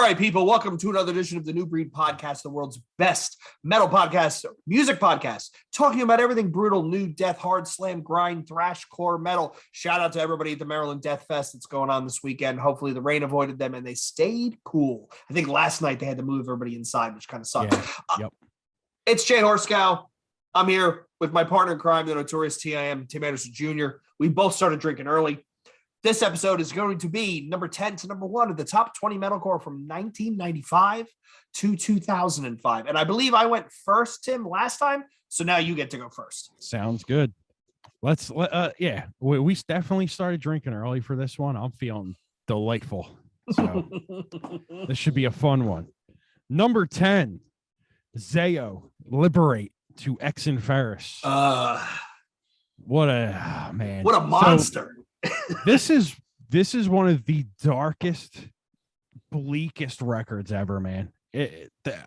right, people, welcome to another edition of the New Breed Podcast, the world's best metal podcast, music podcast, talking about everything brutal, new, death, hard, slam, grind, thrash, core, metal. Shout out to everybody at the Maryland Death Fest that's going on this weekend. Hopefully the rain avoided them and they stayed cool. I think last night they had to move everybody inside, which kind of sucked. Yep. It's Jay Horskow. I'm here with my partner in crime, the notorious TIM, Tim Anderson Jr. We both started drinking early. This episode is going to be number 10 to number 1 of the top 20 metalcore from 1995 to 2005. And I believe I went first, Tim, last time. So now you get to go first. Sounds good. We definitely started drinking early for this one. I'm feeling delightful. So this should be a fun one. Number 10, Zayo, Liberate to X and Ferris. What a monster. So, this is one of the darkest, bleakest records ever, man.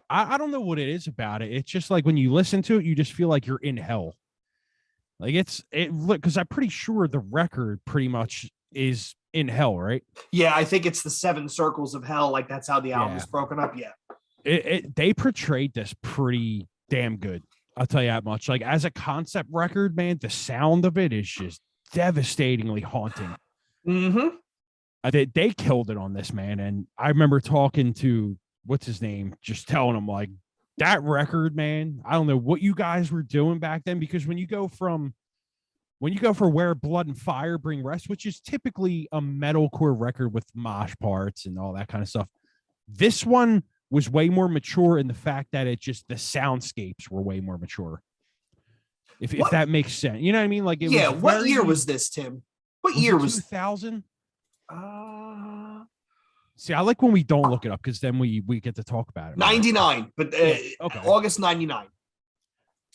I don't know what it is about it. It's just like when you listen to it, you just feel like you're in hell. Like because I'm pretty sure the record pretty much is in hell, right? Yeah, I think it's the 7 circles of hell. Like that's how the album is broken up. Yeah, they portrayed this pretty damn good. I'll tell you that much. Like as a concept record, man, the sound of it is just devastatingly haunting. They killed it on this, man. And I remember talking to what's his name, just telling him like that record, man, I don't know what you guys were doing back then, because when you go for Where Blood and Fire Bring Rest, which is typically a metalcore record with mosh parts and all that kind of stuff, this one was way more mature in the fact that the soundscapes were way more mature. If that makes sense. You know what I mean? Like what year was this, Tim? What year was 2000? See, I like when we don't look it up because then we get to talk about it. 99, but okay. August 99.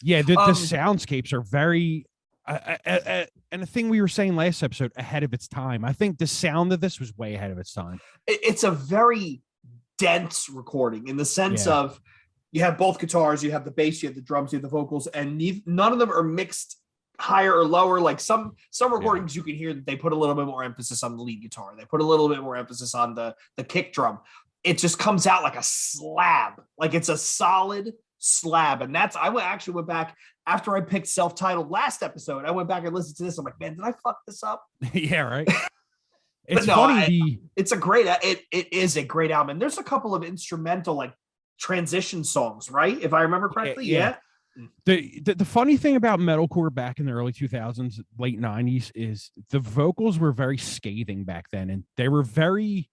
Yeah, the soundscapes are very and the thing we were saying last episode, ahead of its time. I think the sound of this was way ahead of its time. It's a very dense recording in the sense of you have both guitars, you have the bass, you have the drums, you have the vocals, and none of them are mixed higher or lower. Like some recordings, you can hear that they put a little bit more emphasis on the lead guitar. They put a little bit more emphasis on the kick drum. It just comes out like a slab. Like it's a solid slab. And I actually went back after I picked Self-Titled last episode. I went back and listened to this. I'm like, man, did I fuck this up? Yeah, right. It's funny. It is a great album. And there's a couple of instrumental like transition songs, right? If I remember correctly. Yeah. The funny thing about metalcore back in the early 2000s, late 90s is the vocals were very scathing back then, and they were very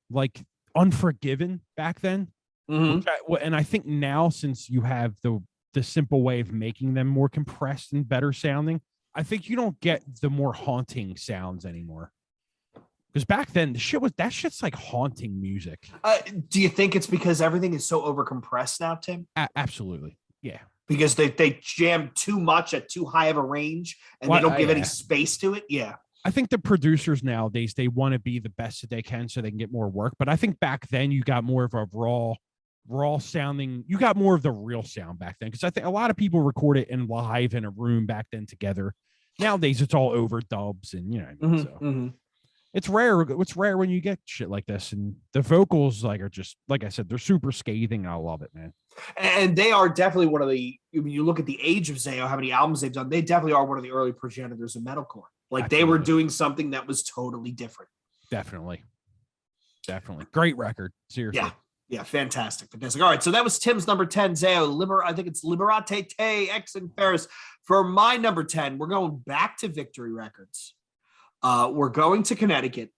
like unforgiving back then. And I think now, since you have the simple way of making them more compressed and better sounding, I think you don't get the more haunting sounds anymore. Because back then, that shit's like haunting music. Do you think it's because everything is so overcompressed now, Tim? Absolutely, yeah. Because they jam too much at too high of a range, and they don't give any space to it. Yeah, I think the producers nowadays, they want to be the best that they can so they can get more work. But I think back then you got more of a raw sounding. You got more of the real sound back then, because I think a lot of people record it live in a room back then together. Nowadays it's all overdubs and so. It's rare. It's rare when you get shit like this, and the vocals are just like I said, they're super scathing. I love it, man. And they are definitely one of the. When you look at the age of Zayo, how many albums they've done, they definitely are one of the early progenitors of metalcore. Like Absolutely. They were doing something that was totally different. Definitely, great record. Seriously. Yeah, fantastic. All right, so that was Tim's number 10, Zayo. I think it's Liberate X and Ferris. For my number 10, we're going back to Victory Records. We're going to Connecticut.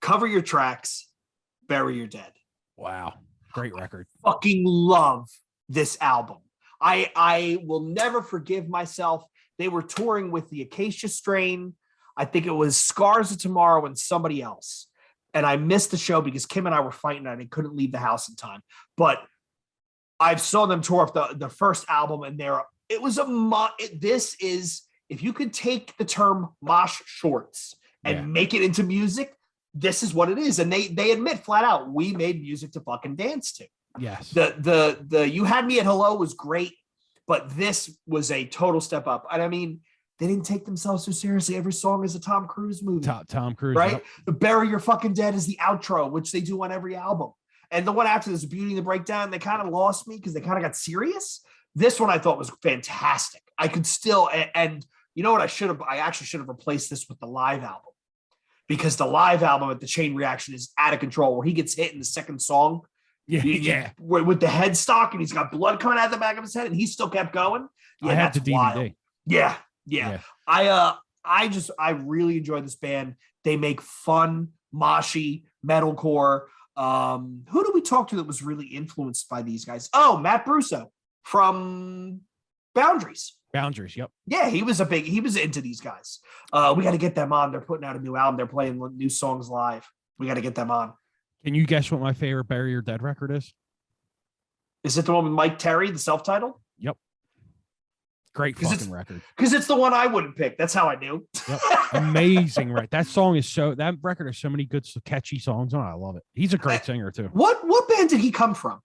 Cover Your Tracks, Bury Your Dead. Wow. Great record. Fucking love this album. I will never forgive myself. They were touring with the Acacia Strain. I think it was Scars of Tomorrow and somebody else. And I missed the show because Kim and I were fighting and I couldn't leave the house in time. But I saw them tour off the first album, and this is, if you could take the term mosh shorts and make it into music, this is what it is. And they admit flat out, we made music to fucking dance to. Yes. The You Had Me at Hello was great, but this was a total step up. And I mean, they didn't take themselves so seriously. Every song is a Tom Cruise movie. Tom Cruise. Right? Yep. The Bury Your Fucking Dead is the outro, which they do on every album. And the one after this, Beauty and the Breakdown, they kind of lost me because they kind of got serious. This one I thought was fantastic. I could still, and you know what? I actually should have replaced this with the live album, because the live album at the Chain Reaction is out of control, where he gets hit in the second song. Yeah. With the headstock, and he's got blood coming out the back of his head, and he still kept going. Yeah, I have the DVD. Wild. Yeah. I really enjoy this band. They make fun, moshy, metalcore. Who do we talk to that was really influenced by these guys? Oh, Matt Brusso from Boundaries. Yep. Yeah, he was into these guys. We got to get them on. They're putting out a new album. They're playing new songs live. We got to get them on. Can you guess what my favorite Bury Your Dead record is? Is it the one with Mike Terry, the self-titled? Yep. Great fucking record. Because it's the one I wouldn't pick. That's how I knew. Yep. Amazing, right? That record has so many good, catchy songs on it. I love it. He's a great singer too. What band did he come from?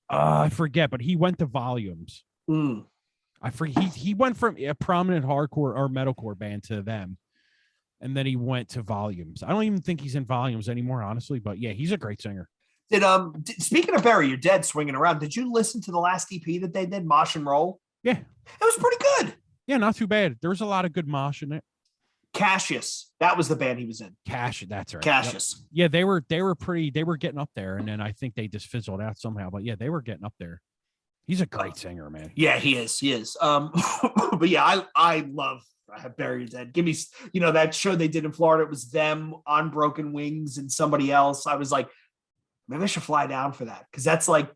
I forget, but he went to Volumes. I forget. He went from a prominent hardcore or metalcore band to them. And then he went to Volumes. I don't even think he's in Volumes anymore, honestly. But yeah, he's a great singer. Speaking of Bury Your Dead swinging around, did you listen to the last EP that they did, Mosh and Roll? Yeah. It was pretty good. Yeah, not too bad. There was a lot of good mosh in it. Cassius, that was the band he was in. Cassius, that's right. Cassius. Yep. Yeah, they were getting up there, and then I think they just fizzled out somehow. But yeah, they were getting up there. He's a great singer, man. Yeah, he is. But yeah, I love Bury Your Dead. Give me, that show they did in Florida. It was them, On Broken Wings, and somebody else. I was like, maybe I should fly down for that, because that's like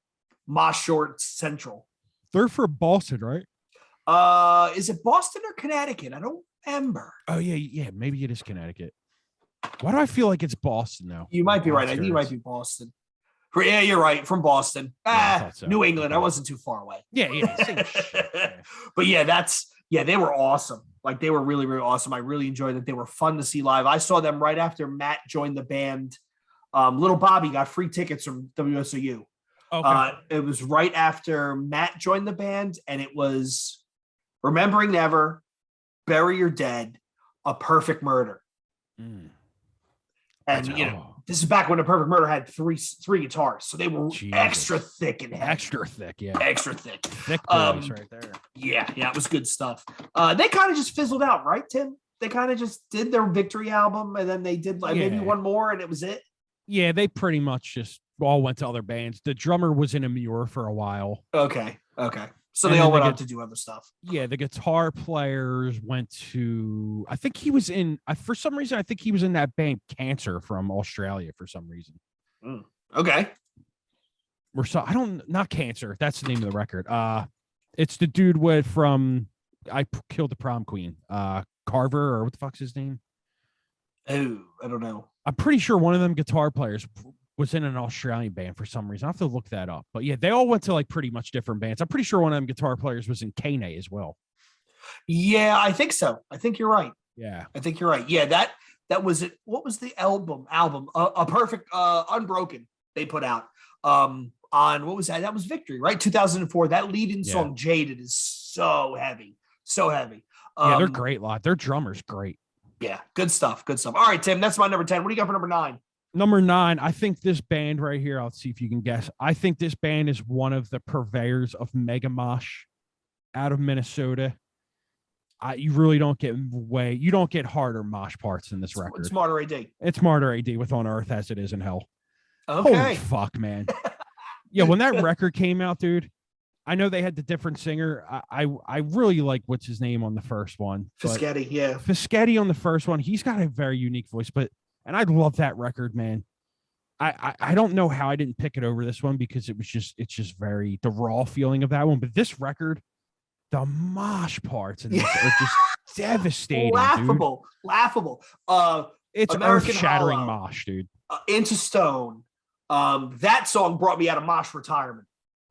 Mosh Short Central. They're from Boston, right? Is it Boston or Connecticut? I don't remember. Oh yeah, maybe it is Connecticut. Why do I feel like it's Boston though? You might be right. I think it might be Boston. Yeah, you're right. From Boston. So. New England. I wasn't too far away. Yeah. Same shit. Yeah. But yeah, they were awesome. Like, they were really, really awesome. I really enjoyed it. They were fun to see live. I saw them right after Matt joined the band. Little Bobby got free tickets from WSOU. Okay. It was right after Matt joined the band, and it was Remembering Never, Bury Your Dead, A Perfect Murder. And this is back when A Perfect Murder had three guitars, so they were extra thick and heavy. Extra thick. Thick boys right there. Yeah, it was good stuff. They kind of just fizzled out, right, Tim? They kind of just did their Victory album, and then they did maybe one more, and it was it. Yeah, they pretty much just all went to other bands. The drummer was in Amur for a while. Okay. So they all went on to do other stuff. Yeah, the guitar players went to, I think he was in, for some reason, I think he was in that band Cancer from Australia for some reason. Okay. Not Cancer. That's the name of the record. It's the dude from I Killed the Prom Queen. Carver, or what the fuck's his name? Oh, I don't know. I'm pretty sure one of them guitar players was in an Australian band for some reason. I have to look that up. But yeah, they all went to like pretty much different bands. I'm pretty sure one of them guitar players was in Kane as well. Yeah, I think so. I think you're right. Yeah. I think you're right. Yeah, that was it. What was the album? A Perfect Unbroken they put out. On what was that? That was Victory, right? 2004. That lead-in song Jaded is so heavy. So heavy. Yeah, they're great live. Their drummer's great. Yeah, good stuff. All right, Tim, that's my number 10. What do you got for number 9? Number 9, I think this band right here, I'll see if you can guess. I think this band is one of the purveyors of Mega Mosh out of Minnesota. You really don't get harder mosh parts in this record. It's Martyr AD. It's Martyr AD with On Earth As It Is in Hell. Okay. Holy fuck, man. Yeah, when that record came out, dude, I know they had the different singer. I really like what's his name on the first one. Fischetti, yeah. Fischetti on the first one. He's got a very unique voice, and I love that record, man. I don't know how I didn't pick it over this one, because it's just very the raw feeling of that one. But this record, the mosh parts and are just devastating. Laughable. It's earth-shattering mosh, dude. Into Stone. That song brought me out of mosh retirement.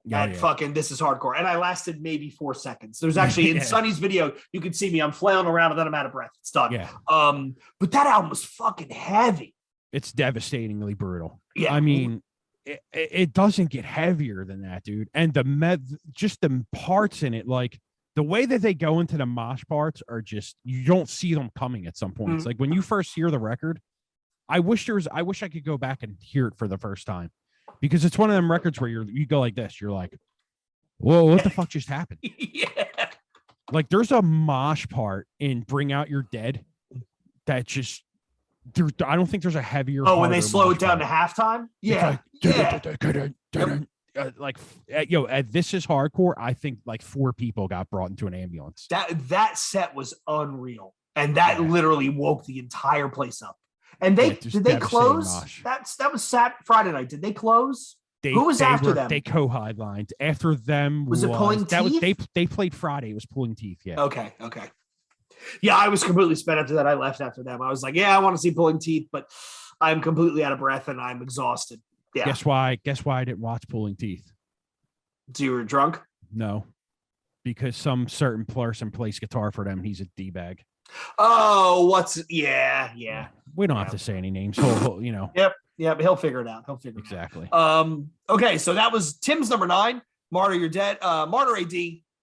Fucking This Is Hardcore. And I lasted maybe 4 seconds. There's actually in Sonny's video, you can see me, I'm flailing around and then I'm out of breath. It's done. Yeah. But that album was fucking heavy. It's devastatingly brutal. Yeah. I mean, it doesn't get heavier than that, dude. And just the parts in it, like the way that they go into the mosh parts are just, you don't see them coming at some point. It's like when you first hear the record, I wish I could go back and hear it for the first time, because it's one of them records where you go like this. You're like, whoa, what the fuck just happened? Yeah. Like there's a mosh part in Bring Out Your Dead that just I don't think there's a heavier. Oh, when they slow it down part. to halftime. Yeah. Like This Is Hardcore. I think like 4 people got brought into an ambulance. That set was unreal, and that literally woke the entire place up. And did they close? Mosh. That was Friday night. Did they close? Who was after them? They co-headlined. After them was it Pulling Teeth? They played Friday. It was Pulling Teeth. Yeah. Okay. Yeah, I was completely spent after that. I left after them. I was like, yeah, I want to see Pulling Teeth, but I'm completely out of breath and I'm exhausted. Yeah. Guess why I didn't watch Pulling Teeth? So you were drunk? No, because some certain person plays guitar for them. And he's a D-bag. Oh, yeah. We don't have to say any names. He'll Yep. He'll figure it out. Exactly. Okay, so that was Tim's number 9. Martyr, You're Dead. Martyr AD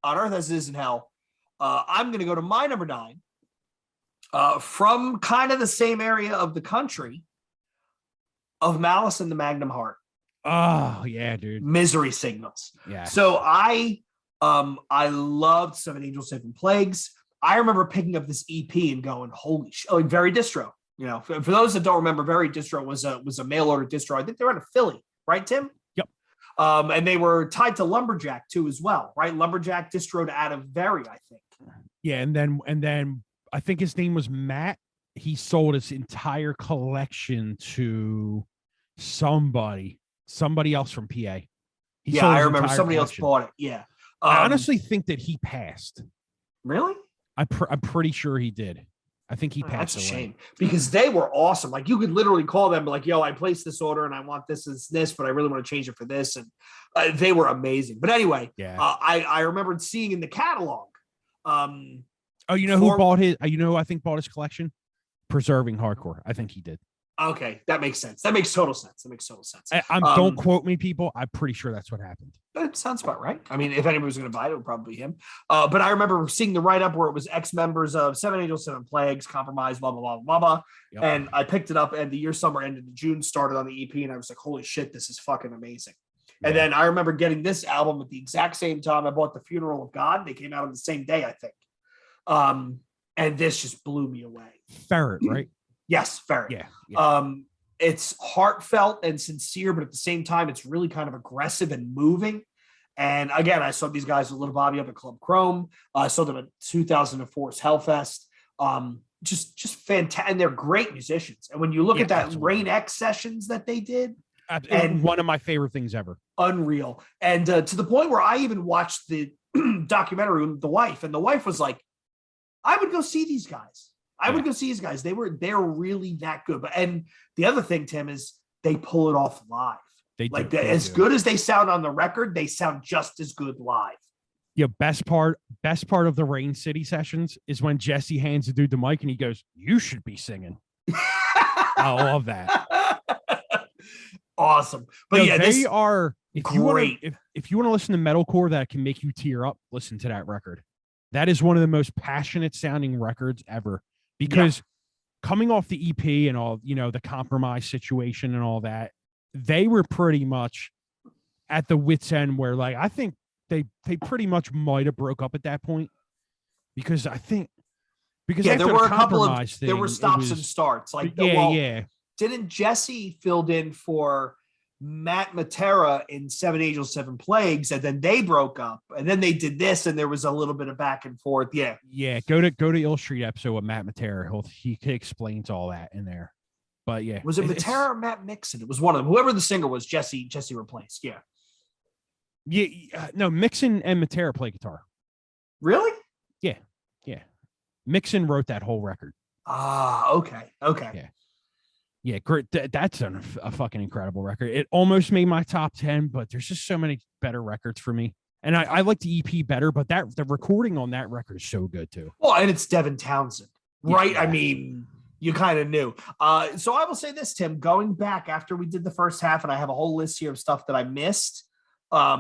on Earth as It Is in Hell. I'm going to go to my number 9. From kind of the same area of the country, of Malice and the Magnum Heart. Oh yeah, dude. Misery Signals. Yeah. So I loved Seven Angels, Seven Plagues. I remember picking up this EP and going, holy shit, like Very Distro. You know, for those that don't remember, Very Distro was a mail order distro. I think they were out of Philly, right, Tim? Yep. And they were tied to Lumberjack too, as well, right? Lumberjack distroed out of Very, I think. Yeah, and then I think his name was Matt. He sold his entire collection to somebody else from PA. I remember somebody else bought it. Yeah. I honestly think that he passed. Really? I'm pretty sure he did. I think he passed. That's a shame because they were awesome. Like you could literally call them like, yo, I placed this order and I want this, but I really want to change it for this. And they were amazing. But anyway, I remembered seeing in the catalog. Who bought his, I think bought his collection? Preserving Hardcore. I think he did. Okay, that makes sense. That makes total sense. Don't quote me, people. I'm pretty sure that's what happened. That sounds about right. I mean, if anybody was going to buy it, it would probably be him. But I remember seeing the write-up where it was ex-members of Seven Angels, Seven Plagues, Compromise, blah, blah, blah, blah, blah. Yep. And I picked it up, and the year summer ended in June, started on the EP, and I was like, holy shit, this is fucking amazing. Yeah. And then I remember getting this album at the exact same time I bought The Funeral of God. They came out on the same day, I think. And this just blew me away. Ferret, right? Yes, Ferret. Yeah. It's heartfelt and sincere, but at the same time, it's really kind of aggressive and moving. And again, I saw these guys with Little Bobby up at Club Chrome. I saw them at 2004's Hellfest. Just fantastic. And they're great musicians. And when you look at that Rain X sessions that they did, and one of my favorite things ever. Unreal. And to the point where I even watched the documentary with the wife, and the wife was like, I would go see these guys. Would go see these guys. They're really that good. And the other thing, Tim, is they pull it off live. As good as they sound on the record, they sound just as good live. Yeah, best part of the Rain City sessions is when Jesse hands the dude the mic and he goes, "You should be singing." I love that. Awesome. But they are great. If you want to listen to metalcore that can make you tear up, listen to that record. That is one of the most passionate sounding records ever. Because coming off the EP and all, the compromise situation and all that, they were pretty much at the wit's end where, like, I think they pretty much might have broke up at that point. Because there were a couple of there were stops and starts. Like, didn't Jesse filled in for Matt Matera in Seven Angels, Seven Plagues, and then they broke up, and then they did this, and there was a little bit of back and forth. Yeah. Go to Ill Street episode with Matt Matera. He explains all that in there. But yeah, was it Matera or Matt Mixon? It was one of them. Whoever the singer was, Jesse replaced. No, Mixon and Matera play guitar. Really? Yeah. Mixon wrote that whole record. Okay. Yeah, great. That's a fucking incredible record. It almost made my top 10, but there's just so many better records for me. And I like the EP better, but the recording on that record is so good too. Well, and it's Devin Townsend, right? Yeah. I mean, you kind of knew. So I will say this, Tim, going back after we did the first half, and I have a whole list here of stuff that I missed. I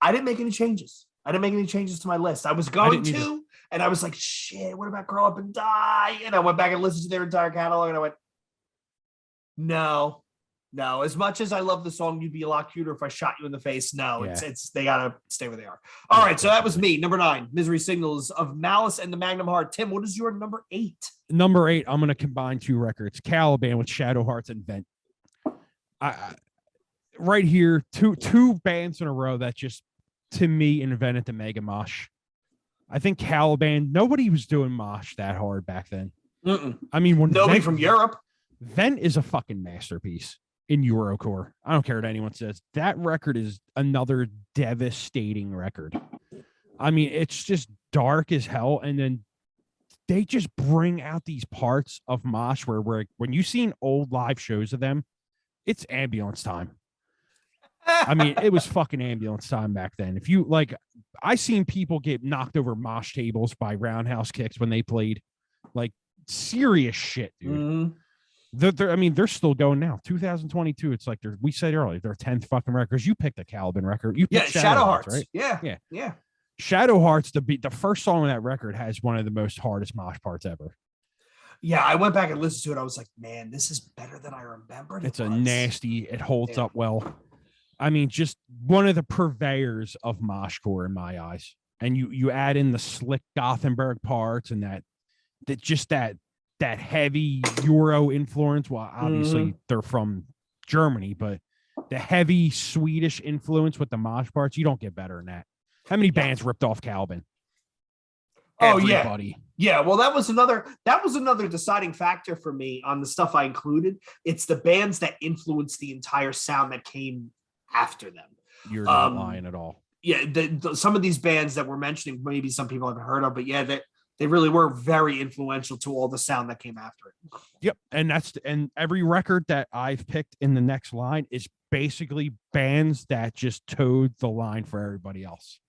didn't make any changes. To my list. I was going to, and I was like, shit, what about Grow Up and Die? And I went back and listened to their entire catalog, and I went, no, No, as much as I love the song "You'd Be a Lot Cuter If I Shot You in the Face," no, Yeah. it's they gotta stay where they are. All right, so that was me. Number 9, "Misery Signals" of Malice and the Magnum Heart. Tim, what is your number 8? Number 8, I'm going to combine 2 records, Caliban with Shadow Hearts and Vent. Right here, two bands in a row that just, to me, invented the mega mosh. I think Caliban, nobody was doing mosh that hard back then. I mean, when nobody from Europe. Vent is a fucking masterpiece in Eurocore. I don't care what anyone says. That record is another devastating record. I mean, it's just dark as hell, and then they just bring out these parts of mosh where when you've seen old live shows of them, it's ambulance time. I mean, it was fucking ambulance time back then. If you like, I seen people get knocked over mosh tables by roundhouse kicks when they played, like serious shit, dude. I mean, they're still going now. 2022. It's like we said earlier, their 10th fucking records. You picked the Caliban record. You picked Shadow Hearts, right? Yeah. Shadow Hearts. The first song on that record has one of the most hardest mosh parts ever. Yeah, I went back and listened to it. I was like, man, this is better than I remembered. It's a nasty. It holds up well. I mean, just one of the purveyors of moshcore in my eyes. And you add in the slick Gothenburg parts and that heavy Euro influence. Well, obviously they're from Germany, but the heavy Swedish influence with the mosh parts, you don't get better than that. How many bands ripped off Caliban? Everybody. Yeah. Well, that was another deciding factor for me on the stuff I included. It's the bands that influenced the entire sound that came after them. You're not lying at all. Yeah, some of these bands that we're mentioning, maybe some people haven't heard of, but yeah, they really were very influential to all the sound that came after it. Yep, and every record that I've picked in the next line is basically bands that just towed the line for everybody else.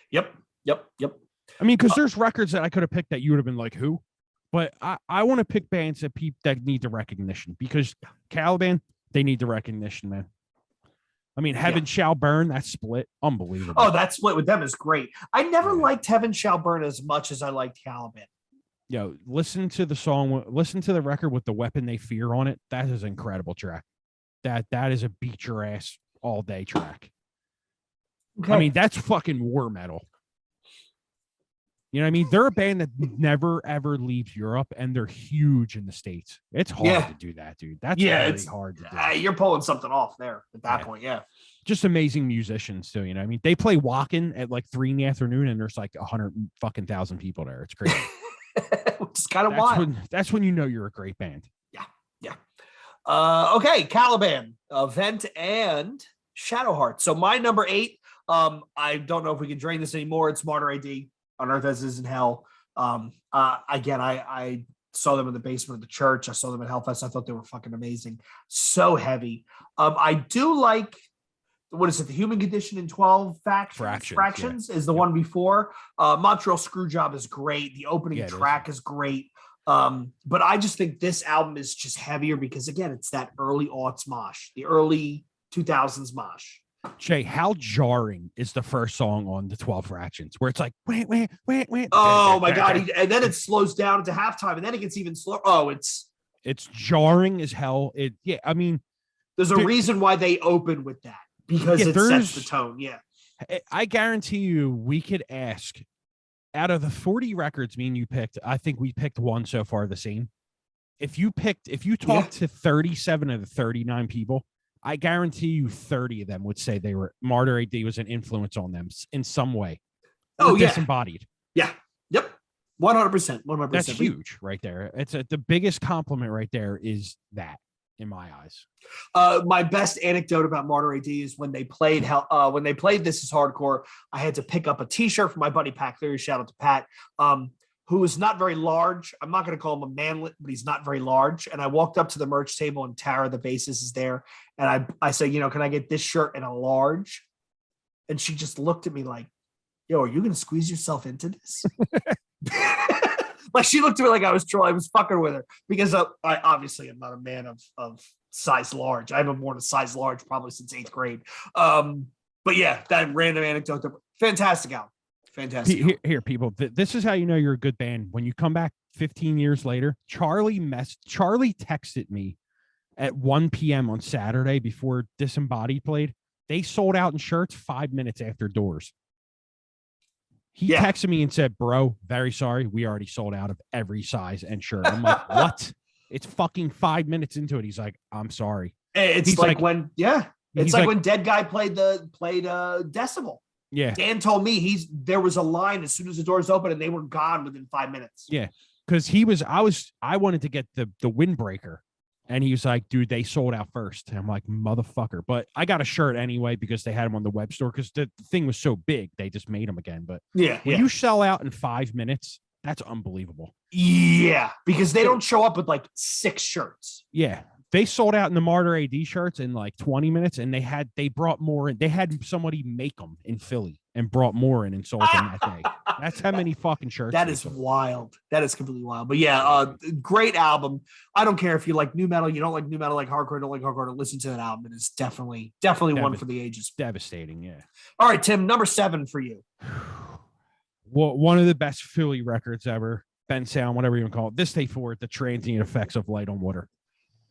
Yep. I mean, because there's records that I could have picked that you would have been like, who? But I want to pick bands that need the recognition, because Caliban, they need the recognition, man. I mean, Heaven Shall Burn, that split, unbelievable. Oh, that split with them is great. I never liked Heaven Shall Burn as much as I liked Caliban. Yo, listen to the record with The Weapon They Fear on it. That is an incredible track. That is a beat your ass all day track. Okay. I mean, that's fucking war metal. You know what I mean? They're a band that never, ever leaves Europe, and they're huge in the States. It's hard to do that, dude. That's really hard to do. You're pulling something off there at that point, Just amazing musicians, too, you know what I mean? They play Wacken at like 3 PM, and there's like 100,000 people there. It's crazy. Which is kind of wild. That's when you know you're a great band. Yeah. Okay, Caliban, Vent, and Shadow Heart. So my number 8, I don't know if we can drain this anymore. It's Martyr AD. On Earth as Is in Hell. Again, I saw them in the basement of the church. I saw them at Hellfest. I thought they were fucking amazing. So heavy. I do like, what is it? The Human Condition in 12 Fractions is the one before. Montreal Screwjob is great. The opening track is great. But I just think this album is just heavier because, again, it's that early aughts mosh, the early 2000s mosh. Jay, how jarring is the first song on the 12 Fractions, where it's like, wait. Oh my God. And then it slows down into halftime, and then it gets even slower. Oh, it's jarring as hell. I mean, there's a reason why they open with that, because it sets the tone. Yeah. I guarantee you, we could ask, out of the 40 records me and you picked, I think we picked one so far the same. If you talked to 37 of the 39 people, I guarantee you 30 of them would say Martyr AD was an influence on them in some way. Disembodied. Yeah. Yep. 100%. That's huge right there. It's the biggest compliment right there is that, in my eyes. My best anecdote about Martyr AD is when they played This Is Hardcore, I had to pick up a t-shirt for my buddy Pat Cleary. Shout out to Pat. Who is not very large. I'm not going to call him a manlet, but he's not very large. And I walked up to the merch table, and Tara, the bassist, is there. And I said, can I get this shirt in a large? And she just looked at me like, yo, are you going to squeeze yourself into this? Like, she looked at me like I was fucking with her, because I obviously am not a man of size large. I haven't worn a size large probably since 8th grade. But yeah, that random anecdote. Fantastic album. Fantastic. Here, people. This is how you know you're a good band. When you come back 15 years later, Charlie texted me at 1 p.m. on Saturday before Disembodied played. They sold out in shirts 5 minutes after doors. He texted me and said, bro, very sorry. We already sold out of every size and shirt. I'm like, what? It's fucking 5 minutes into it. He's like, I'm sorry. It's like when Dead Guy played Decibel. Yeah. Dan told me there was a line as soon as the doors opened and they were gone within 5 minutes. Yeah. Because I wanted to get the windbreaker. And he was like, dude, they sold out first. And I'm like, motherfucker. But I got a shirt anyway because they had them on the web store because the thing was so big. They just made them again. But when you sell out in 5 minutes, that's unbelievable. Yeah, because they don't show up with like 6 shirts. Yeah. They sold out in the Martyr AD shirts in like 20 minutes, and they brought more in. They had somebody make them in Philly and brought more in and sold them that day. That's how many fucking shirts. That is wild. That is completely wild. But yeah, great album. I don't care if you like new metal, you don't like new metal, like hardcore, don't like hardcore, to listen to that album. It is definitely one for the ages. Devastating, yeah. All right, Tim, number 7 for you. Well, one of the best Philly records ever. Ben Sound, whatever you want to call it. This day forward, the transient effects of Light on Water.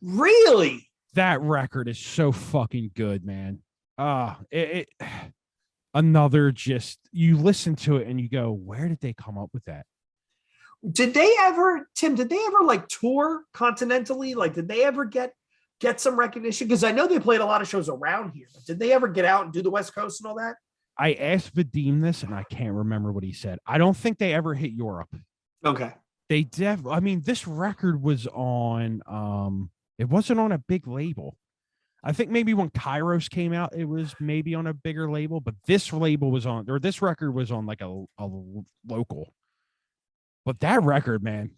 Really? That record is so fucking good, man. Another just, you listen to it and you go, where did they come up with that? Did they ever like tour continentally? Like, did they ever get some recognition? Because I know they played a lot of shows around here, but did they ever get out and do the West Coast and all that? I asked Vadim this and I can't remember what he said. I don't think they ever hit Europe. Okay. This record was on, it wasn't on a big label. I think maybe when Kairos came out, it was maybe on a bigger label, but this record was on like a local. But that record, man,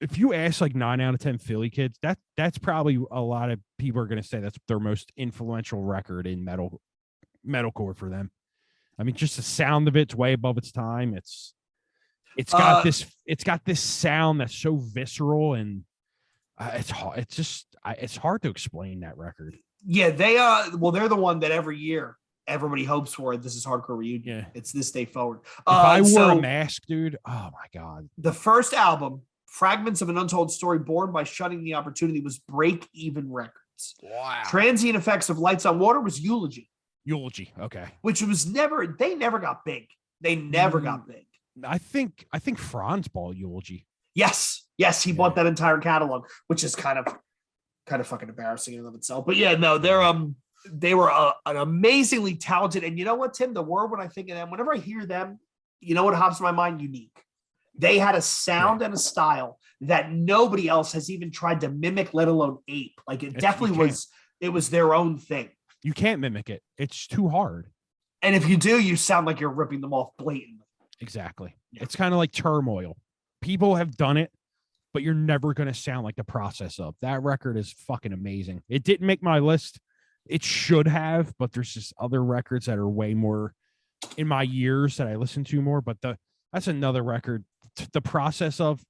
if you ask like 9 out of 10 Philly kids, that's probably a lot of people are going to say that's their most influential record in metalcore for them. I mean, just the sound of it's way above its time. It's got this sound that's so visceral, and it's hard to explain that record. Yeah, they're the one that every year everybody hopes for. This is Hardcore Reunion. Yeah. It's this day forward. If I wore a mask, dude, oh my God. The first album, Fragments of an Untold Story, born by shunning the opportunity, was Break Even Records. Wow. Transient effects of Lights on Water was Eulogy. Okay. Which was they never got big. They never got big. I think Franz bought Eulogy. Yes, he bought that entire catalog, which is kind of fucking embarrassing in and of itself. But yeah, no, they were an amazingly talented. And you know what, Tim? The word when I think of them, whenever I hear them, you know what hops in my mind? Unique. They had a sound and a style that nobody else has even tried to mimic, let alone ape. Like it was their own thing. You can't mimic it. It's too hard. And if you do, you sound like you're ripping them off blatantly. Exactly. Yeah. It's kind of like Turmoil. People have done it, but you're never going to sound like the process of. That record is fucking amazing. It didn't make my list. It should have, but there's just other records that are way more in my years that I listen to more. But that's another record. The process of,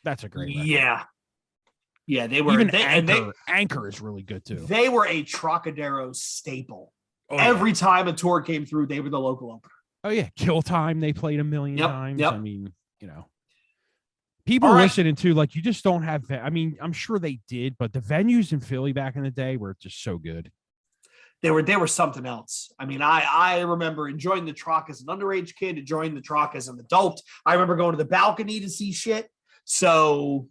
that's a great record. Yeah, they were. Even Anchor is really good too. They were a Trocadero staple. Every time a tour came through, they were the local opener. Oh yeah, Kill Time. They played a million times. Yep. I mean, people listening to, like, you just don't have. I mean, I'm sure they did, but the venues in Philly back in the day were just so good. They were something else. I mean, I remember enjoying the Troc as an underage kid, enjoying the Troc as an adult. I remember going to the balcony to see shit. So,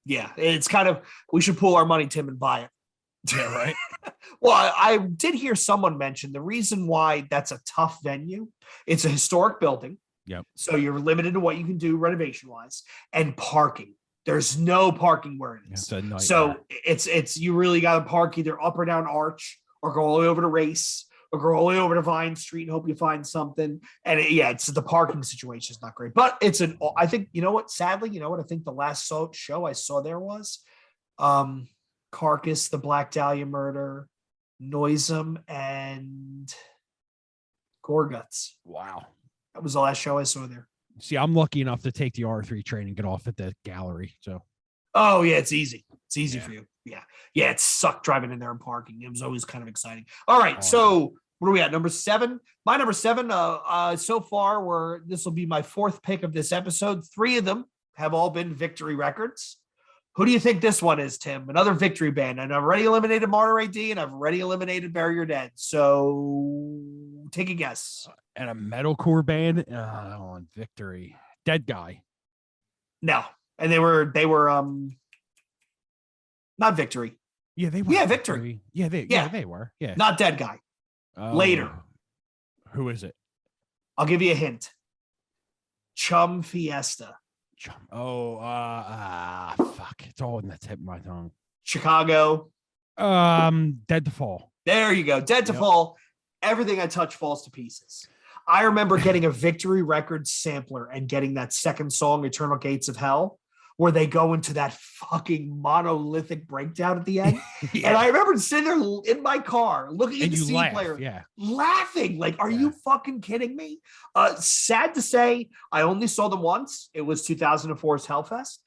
yeah, it's kind of, we should pool our money, Tim, and buy it. Yeah, right. Well, I did hear someone mention the reason why that's a tough venue. It's a historic building. Yep. So you're limited to what you can do renovation wise, and parking. There's no parking where it is. So it's you really got to park either up or down Arch, or go all the way over to Race, or go all the way over to Vine Street and hope you find something. And it's the parking situation is not great, but I think, you know what? Sadly, you know what? I think the last show I saw there was Carcass, the Black Dahlia Murder, Noisem, and Gorguts. Wow. That was the last show I saw there. See, I'm lucky enough to take the R3 train and get off at the gallery. So, oh yeah, it's easy. It's easy for you. Yeah. It sucked driving in there and parking. It was always kind of exciting. All right, so what are we at? Number 7. My number 7. So far, this will be my 4th pick of this episode. 3 of them have all been Victory Records. Who do you think this one is, Tim? Another victory band. And I've already eliminated Monterey D and I've already eliminated Bury Your Dead. So take a guess. And a metalcore band on Victory. Dead Guy. No. And they were not Victory. Yeah, they were. Yeah, Victory. Yeah, they were. Yeah. Not Dead Guy. Later. Who is it? I'll give you a hint. Chum Fiesta. Fuck. It's all in the tip of my tongue. Chicago. Dead to Fall. There you go. Dead to Fall. Everything I touch falls to pieces. I remember getting a Victory Records sampler and getting that second song, Eternal Gates of Hell, where they go into that fucking monolithic breakdown at the end. Yeah. And I remember sitting there in my car looking at the CD player, laughing. Like, are you fucking kidding me? Sad to say, I only saw them once. It was 2004's Hellfest.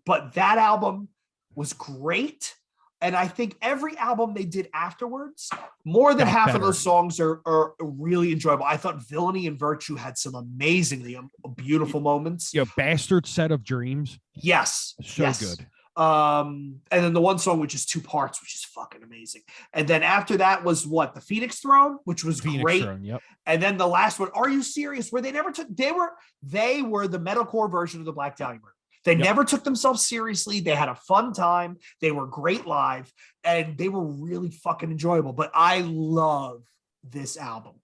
But that album was great. And I think every album they did afterwards, more than half of those songs are really enjoyable. I thought Villainy and Virtue had some amazingly beautiful moments. Bastard Set of Dreams. Yes. So good. And then the one song, which is 2 parts, which is fucking amazing. And then after that was what? The Phoenix Throne, which was great. Throne, yep. And then the last one, Are You Serious? Where they never took, they were the metalcore version of the Black Dahlia Murder. They never took themselves seriously. They had a fun time. They were great live, and they were really fucking enjoyable. But I love this album.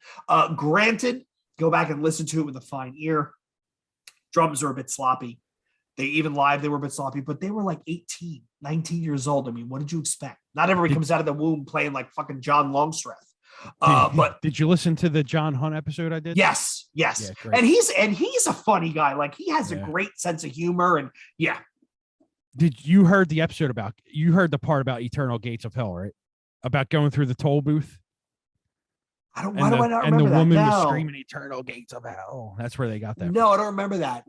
Granted, go back and listen to it with a fine ear. Drums are a bit sloppy. They were a bit sloppy, but they were like 18, 19 years old. I mean, what did you expect? Not everybody comes out of the womb playing like fucking John Longstreth. But did you listen to the John Hunt episode I did? Yes. Yeah, and he's a funny guy. Like, he has a great sense of humor, and Did you heard the episode about? You heard the part about Eternal Gates of Hell, right? About going through the toll booth. Why do I not remember that? And the woman was screaming "Eternal Gates of Hell." That's where they got that. No, I don't remember that.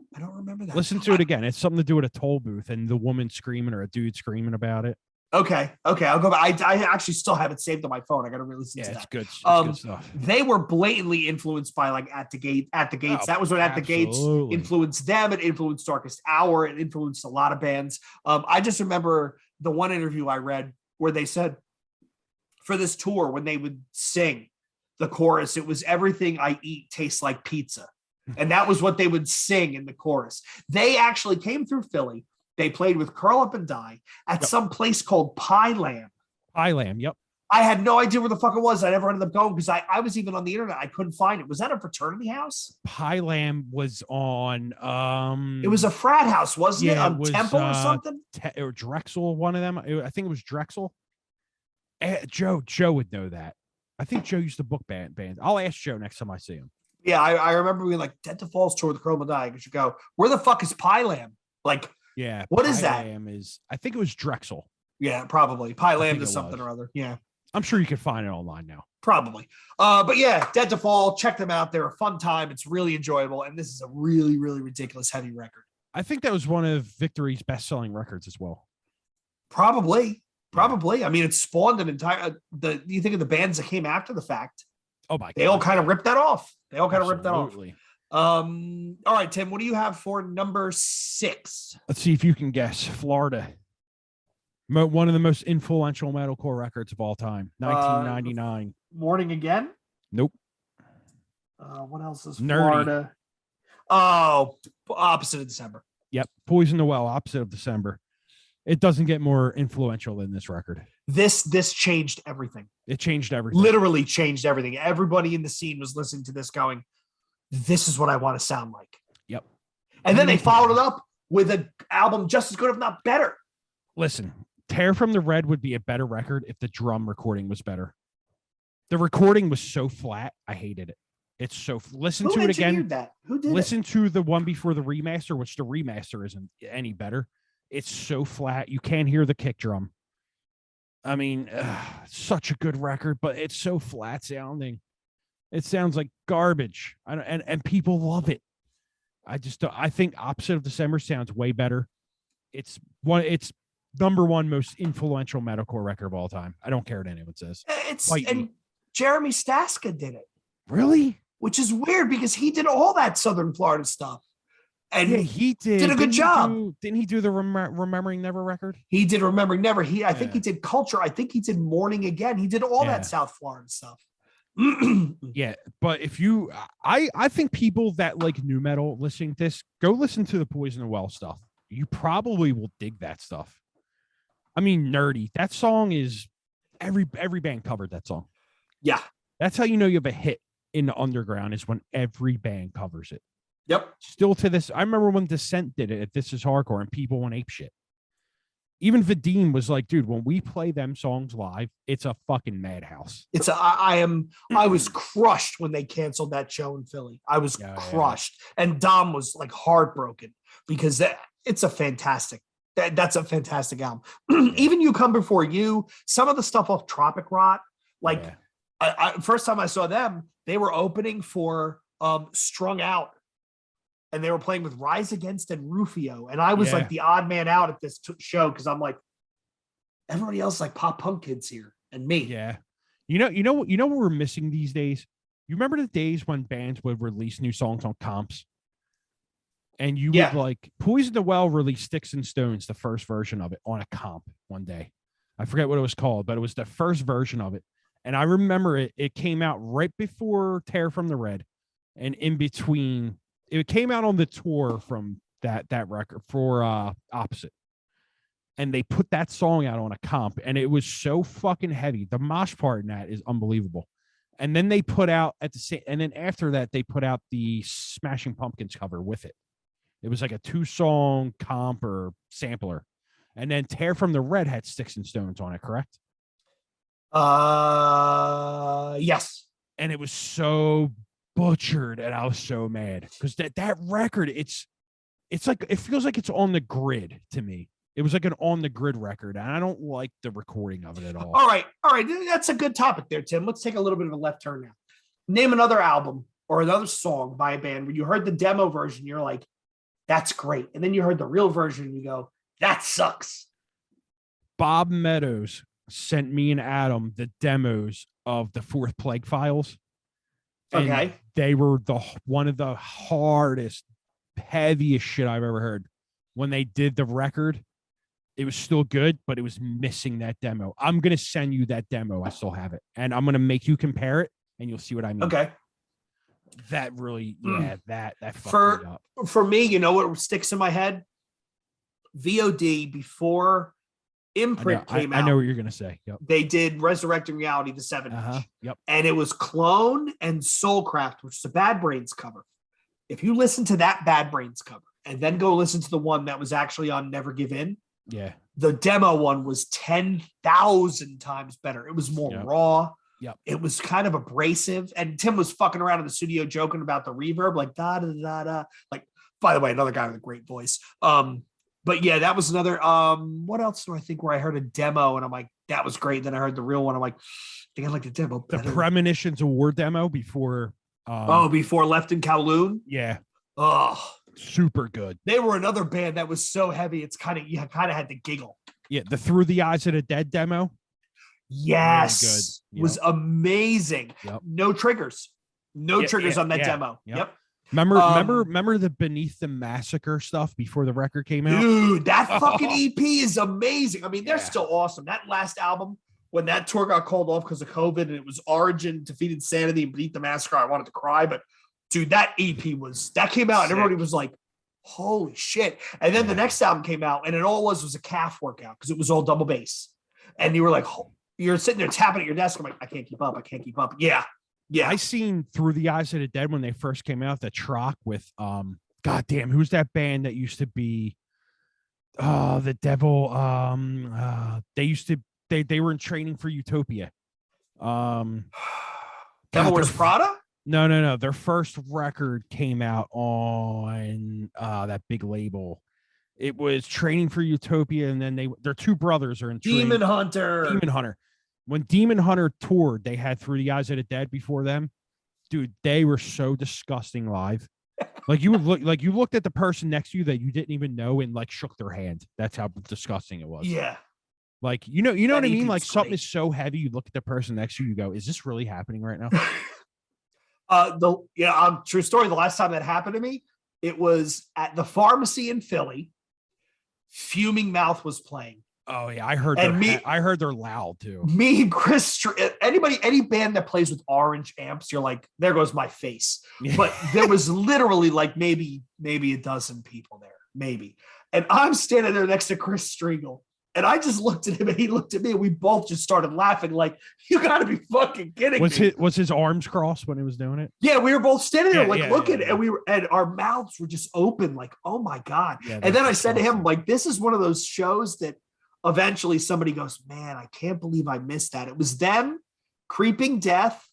Listen to it again. It's something to do with a toll booth and the woman screaming or a dude screaming about it. Okay. I'll go back. I actually still have it saved on my phone. I got to re-listen to that. It's good. It's good stuff. They were blatantly influenced by like At the Gates. That was when At the Gates influenced them. It influenced Darkest Hour. It influenced a lot of bands. I just remember the one interview I read where they said for this tour, when they would sing the chorus, it was "Everything I Eat Tastes Like Pizza." And that was what they would sing in the chorus. They actually came through Philly. They played with Curl Up and Die at some place called Pie Lamb. Pie Lamb, yep. I had no idea where the fuck it was. I never ended up going because I was even on the internet. I couldn't find it. Was that a fraternity house? Pie Lamb was on it was a frat house, wasn't it? On Temple or something? Or Drexel, one of them. I think it was Drexel. Joe would know that. I think Joe used to book bands. I'll ask Joe next time I see him. Yeah, I remember being like, Dead to Falls tour with Curl Up and Die. You should go, where the fuck is Pie Lamb? Like, yeah, what is that? I think it was Drexel. Yeah, probably. Pie Lamb is something or other. Yeah. I'm sure you can find it online now. Probably. But yeah, Dead to Fall, check them out. They're a fun time. It's really enjoyable. And this is a really, really ridiculous heavy record. I think that was one of Victory's best-selling records as well. Probably. I mean, it spawned an entire, you think of the bands that came after the fact. Oh my God. They all kind of ripped that off. All right, Tim, what do you have for number 6? Let's see if you can guess. Florida. One of the most influential metalcore records of all time. 1999. Morning Again? Nope. What else is Nerdy. Florida? Oh, Opposite of December. Yep. Poison the Well, Opposite of December. It doesn't get more influential than this record. This changed everything. It changed everything. Literally changed everything. Everybody in the scene was listening to this going, this is what I want to sound like. Yep. And then they followed it up with an album just as good, if not better. Listen, Tear from the Red would be a better record if the drum recording was better. The recording was so flat. I hated it. It's so listen to it again. Who did listen to the one before the remaster, which the remaster isn't any better. It's so flat. You can't hear the kick drum. I mean, such a good record, but it's so flat sounding. It sounds like garbage. And people love it. I think Opposite of December sounds way better. It's number one most influential metalcore record of all time. I don't care what anyone says. And Jeremy Staska did it. Really? Which is weird because he did all that Southern Florida stuff. and Yeah, he did a good job. Didn't he do the Remembering Never record? He did Remembering Never. I think he did Culture. I think he did Morning Again. He did all that South Florida stuff. Yeah, but if you, I think people that like new metal listening to this, go listen to the Poison the Well stuff. You probably will dig that stuff. I mean, Nerdy. That song is every band covered that song. Yeah, that's how you know you have a hit in the underground, is when every band covers it. Yep. Still to this, I remember when Descent did it at This Is Hardcore, and people went ape shit. Even Vadim was like, dude, when we play them songs live, it's a fucking madhouse. I was crushed when they canceled that show in Philly. I was crushed. Yeah. And Dom was like heartbroken because it's a fantastic, that's a fantastic album. Even You Come Before You, some of the stuff off Tropic Rot, like first time I saw them, they were opening for Strung Out. And they were playing with Rise Against and Rufio. And I was like the odd man out at this show because I'm like, everybody else like pop punk kids here and me. Yeah. You know what we're missing these days? You remember the days when bands would release new songs on comps? And you would like Poison the Well release Sticks and Stones, the first version of it, on a comp one day. I forget what it was called, but it was the first version of it. And I remember it came out right before Tear from the Red, and in between. It came out on the tour from that record for Opposite, and they put that song out on a comp, and it was so fucking heavy. The mosh part in that is unbelievable. And then they put out and then after that they put out the Smashing Pumpkins cover with it. It was like a 2-song comp or sampler, and then Tear from the Red had Sticks and Stones on it, correct? Yes. And it was so butchered, and I was so mad because that record, it's like, it feels like it's on the grid to me. It was like an on the grid record, and I don't like the recording of it at all. All right, that's a good topic there, Tim. Let's take a little bit of a left turn now. Name another album or another song by a band where you heard the demo version, you're like, that's great, and then you heard the real version and you go, that sucks. Bob Meadows sent me and Adam the demos of the Fourth Plague Files. And they were one of the hardest, heaviest shit I've ever heard. When they did the record, it was still good, but it was missing that demo. I'm going to send you that demo. I still have it. And I'm going to make you compare it, and you'll see what I mean. Okay. That really, that fucked me up. For me, you know what sticks in my head? VOD before Imprint came out. I know what you're going to say. Yep. They did Resurrecting Reality, the 7-inch. Yep. And it was Clone and Soulcraft, which is a Bad Brains cover. If you listen to that Bad Brains cover and then go listen to the one that was actually on Never Give In, the demo one was 10,000 times better. It was more raw. Yep. It was kind of abrasive. And Tim was fucking around in the studio joking about the reverb, like da da da da. Like, by the way, another guy with a great voice. But yeah, that was another. What else do I think where I heard a demo and I'm like, that was great. Then I heard the real one. I'm like, I think I like the demo better. The Premonitions Award demo before. Before Left in Kowloon. Yeah. Oh, super good. They were another band that was so heavy. It's you kind of had to giggle. Yeah, the Through the Eyes of the Dead demo. Yes, really good. Was amazing. Yep. No triggers on that demo. Yep. Remember the Beneath the Massacre stuff before the record came out? Dude, that fucking EP is amazing. I mean, they're still awesome. That last album, when that tour got called off because of COVID and it was Origin, Defeated Sanity, and Beneath the Massacre, I wanted to cry. But dude, that EP that came out and everybody was like, holy shit. And then the next album came out and it all was a calf workout because it was all double bass. And you were like, you're sitting there tapping at your desk. I'm like, I can't keep up. Yeah. Yeah. I seen Through the Eyes of the Dead when they first came out, the Troc with goddamn, who's that band that used to be the Devil? They were in Training for Utopia. Devil Wears Prada? No. Their first record came out on that big label. It was Training for Utopia, and then their two brothers are in Demon Hunter. When Demon Hunter toured, they had Through the Eyes of the Dead before them. Dude, they were so disgusting live. Like you looked at the person next to you that you didn't even know and like shook their hand. That's how disgusting it was. Yeah. Like, you know what I mean? Like something is so heavy, you look at the person next to you, you go, is this really happening right now? True story. The last time that happened to me, It was at the pharmacy in Philly. Fuming Mouth was playing. Oh yeah, I heard. I heard they're loud too. Me and Chris, any band that plays with orange amps, you're like, there goes my face. But there was literally like maybe a dozen people there, maybe. And I'm standing there next to Chris Striegel. And I just looked at him and he looked at me and we both just started laughing like, you got to be fucking kidding me. Was his arms crossed when he was doing it? Yeah, we were both standing there looking and our mouths were just open like, oh my God. Yeah, and then I said to him, like, this is one of those shows that eventually somebody goes, man, I can't believe I missed that. It was them, Creeping Death,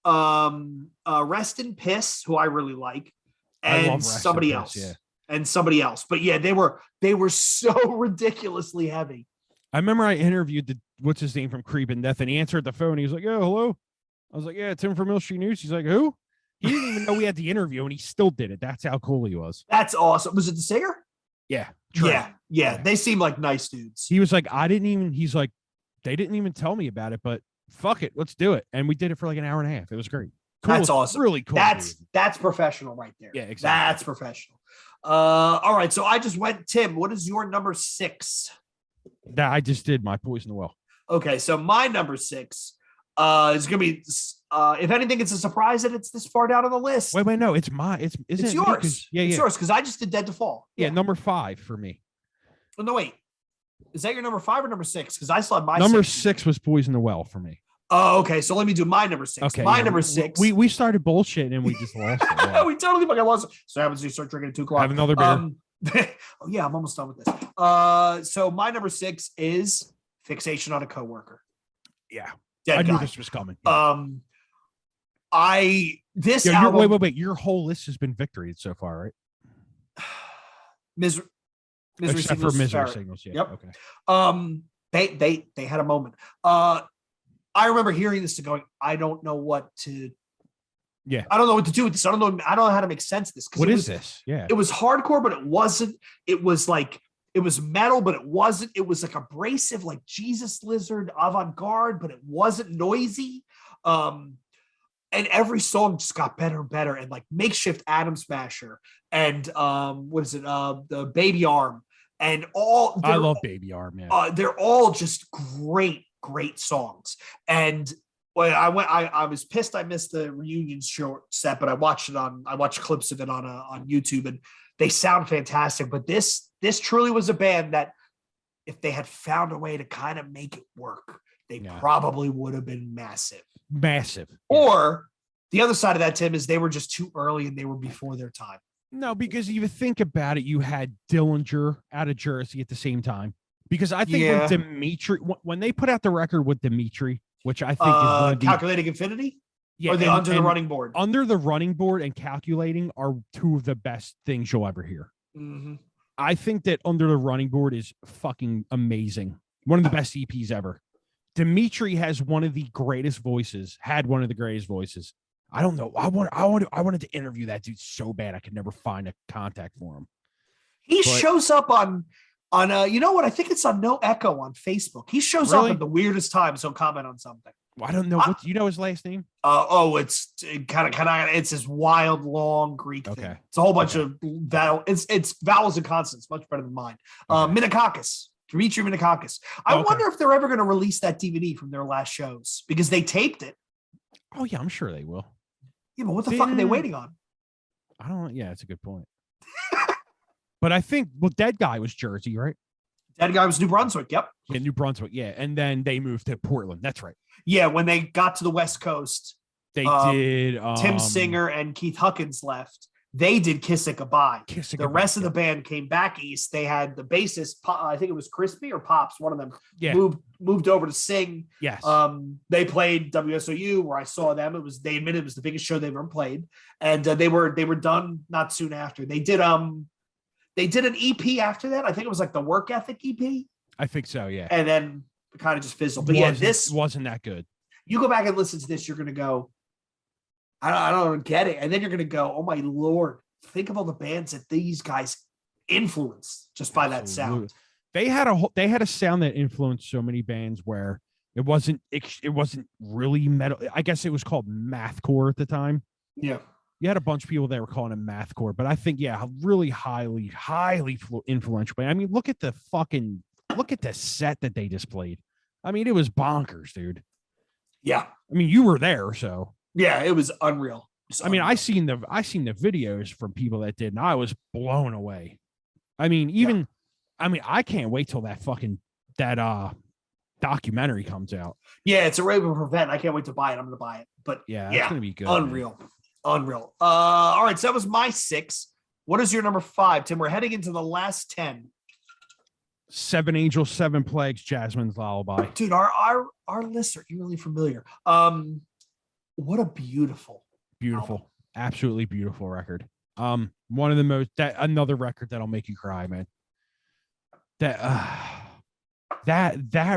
Rest in Piss, who I really like, and somebody else. Yeah. And somebody else. But yeah, they were so ridiculously heavy. I remember I interviewed what's his name from Creeping Death, and he answered the phone. He was like, "Oh, hello." I was like, "Yeah, Tim from Mill Street News." He's like, "Who?" He didn't even know we had the interview, and he still did it. That's how cool he was. That's awesome. Was it the singer? Yeah. Yeah. They seem like nice dudes. He was like, he's like, they didn't even tell me about it, but fuck it, let's do it. And we did it for like an hour and a half. It was great. Cool. That's awesome. Really cool. That's professional right there. Yeah, exactly. That's professional. All right. So I just went, Tim, what is your number 6? That I just did my Poison the Well. Okay. So my number 6 is going to be, if anything, it's a surprise that it's this far down on the list. Wait, no, it's yours. It's yours. Cause I just did Dead to Fall. Yeah. Number 5 for me. Oh, no, wait. Is that your number 5 or number 6? Cause I still had my number 6 was Poison the Well for me. Oh, okay. So let me do my number 6. Okay, my number 6. We started bullshitting and we just lost it. Wow. We totally fucking lost it. So happens you start drinking at 2 o'clock. Have another beer. Oh yeah, I'm almost done with this. So my number 6 is Fixation on a Coworker. Yeah. I knew this was coming. Yeah. Album. Wait. Your whole list has been victoried so far, right? Misery Except Signals. For Misery Signals. Yeah. Yep. Okay. They had a moment. I remember hearing this and going, I don't know what to. Yeah. I don't know what to do with this. I don't know how to make sense of this. What is this? Yeah. It was hardcore, but it wasn't. It was like, it was metal, but it wasn't. It was like abrasive, like Jesus Lizard, avant-garde, but it wasn't noisy. And every song just got better and better. And like Makeshift Atom Smasher and what is it? The Baby Arm and all. I love Baby Arm, man. They're all just great songs. And when I was pissed I missed the reunion short set, but I watched clips of it on YouTube and they sound fantastic. But this truly was a band that if they had found a way to kind of make it work, they probably would have been massive. Or the other side of that, Tim, is they were just too early and they were before their time. No, because if you think about it, you had Dillinger out of Jersey at the same time. Because I think when Dimitri, when they put out the record with Dimitri, which I think is Calculating Infinity, or the Under the Running Board. Under the Running Board and Calculating are two of the best things you'll ever hear. Mm-hmm. I think that Under the Running Board is fucking amazing. One of the best EPs ever. Dimitri has one of the greatest voices. Had one of the greatest voices. I don't know. I wanted to interview that dude so bad. I could never find a contact for him. He shows up on you know what? I think it's on No Echo on Facebook. He shows up at the weirdest times. He'll comment on something. Well, I don't know. What you know his last name? It's kind of it's this wild, long Greek thing. It's a whole bunch of it's vowels and consonants, much better than mine. Minakakis. Dimitri Minakakis. I wonder if they're ever going to release that DVD from their last shows because they taped it. Oh yeah, I'm sure they will. Yeah, but what the fuck are they waiting on? I don't. Yeah, that's a good point. But I think Dead Guy was Jersey, right? Dead Guy was New Brunswick. Yep. Yeah, New Brunswick. Yeah, and then they moved to Portland. That's right. Yeah, when they got to the West Coast, they did. Tim Singer and Keith Huckins left. They did Kiss It Goodbye. The rest of the band came back east. They had the bassist, I think it was Crispy or Pops, one of them, moved over to sing. Yes. They played WSOU where I saw them. They admitted it was the biggest show they've ever played, and they were done not soon after. They did an EP after that. I think it was like the Work Ethic EP. I think so. Yeah. And then it kind of just fizzled. But this wasn't that good. You go back and listen to this, you're gonna go, I don't get it. And then you're going to go, oh my Lord, think of all the bands that these guys influenced just by that sound. They had a sound that influenced so many bands where it wasn't really metal. I guess it was called mathcore at the time. Yeah. You had a bunch of people that were calling him mathcore, but I think, yeah, really highly influential. I mean, look at the set that they displayed. I mean, it was bonkers, dude. Yeah. I mean, you were there, so Yeah, it was unreal. I mean, I seen the videos from people that did, and I was blown away. I mean, I can't wait till that documentary comes out. Yeah, it's a Raven event. I can't wait to buy it. I'm going to buy it. But yeah, it's going to be good. Unreal. Man. Unreal. All right, so that was my 6. What is your number 5, Tim? We're heading into the last 10. 7 Angels, 7 Plagues, Jasmine's Lullaby. Dude, our lists are eerily familiar. What a beautiful album. Absolutely beautiful record. One of the most, another record that'll make you cry, man. That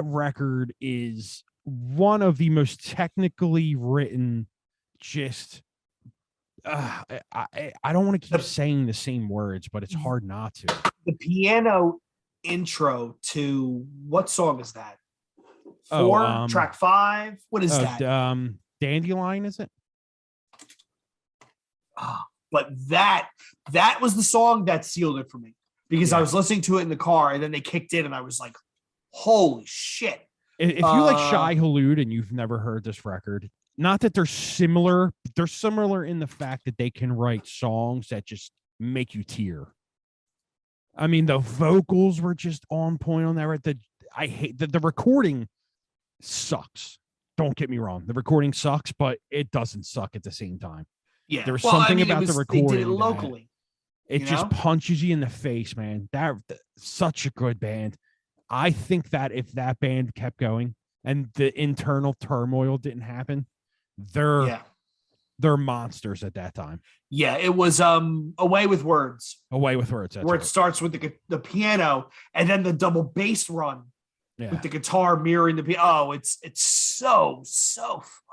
record is one of the most technically written. Just I don't want to keep saying the same words, but it's hard not to. The piano intro to what song is that? 4, track 5. What is that? Dandelion, is it? But that was the song that sealed it for me, because I was listening to it in the car and then they kicked in and I was like, holy shit. If you like Shai Hulud and you've never heard this record, not that they're similar in the fact that they can write songs that just make you tear. I mean, the vocals were just on point on that. Right? I hate the recording sucks. Don't get me wrong. The recording sucks, but it doesn't suck at the same time. Yeah. There was something about the recording. They did it locally. It just punches you in the face, man. That such a good band. I think that if that band kept going and the internal turmoil didn't happen, they're monsters at that time. Yeah, it was Away with Words. Away with Words. Where it starts with the piano and then the double bass run with the guitar mirroring the piano. Oh, it's so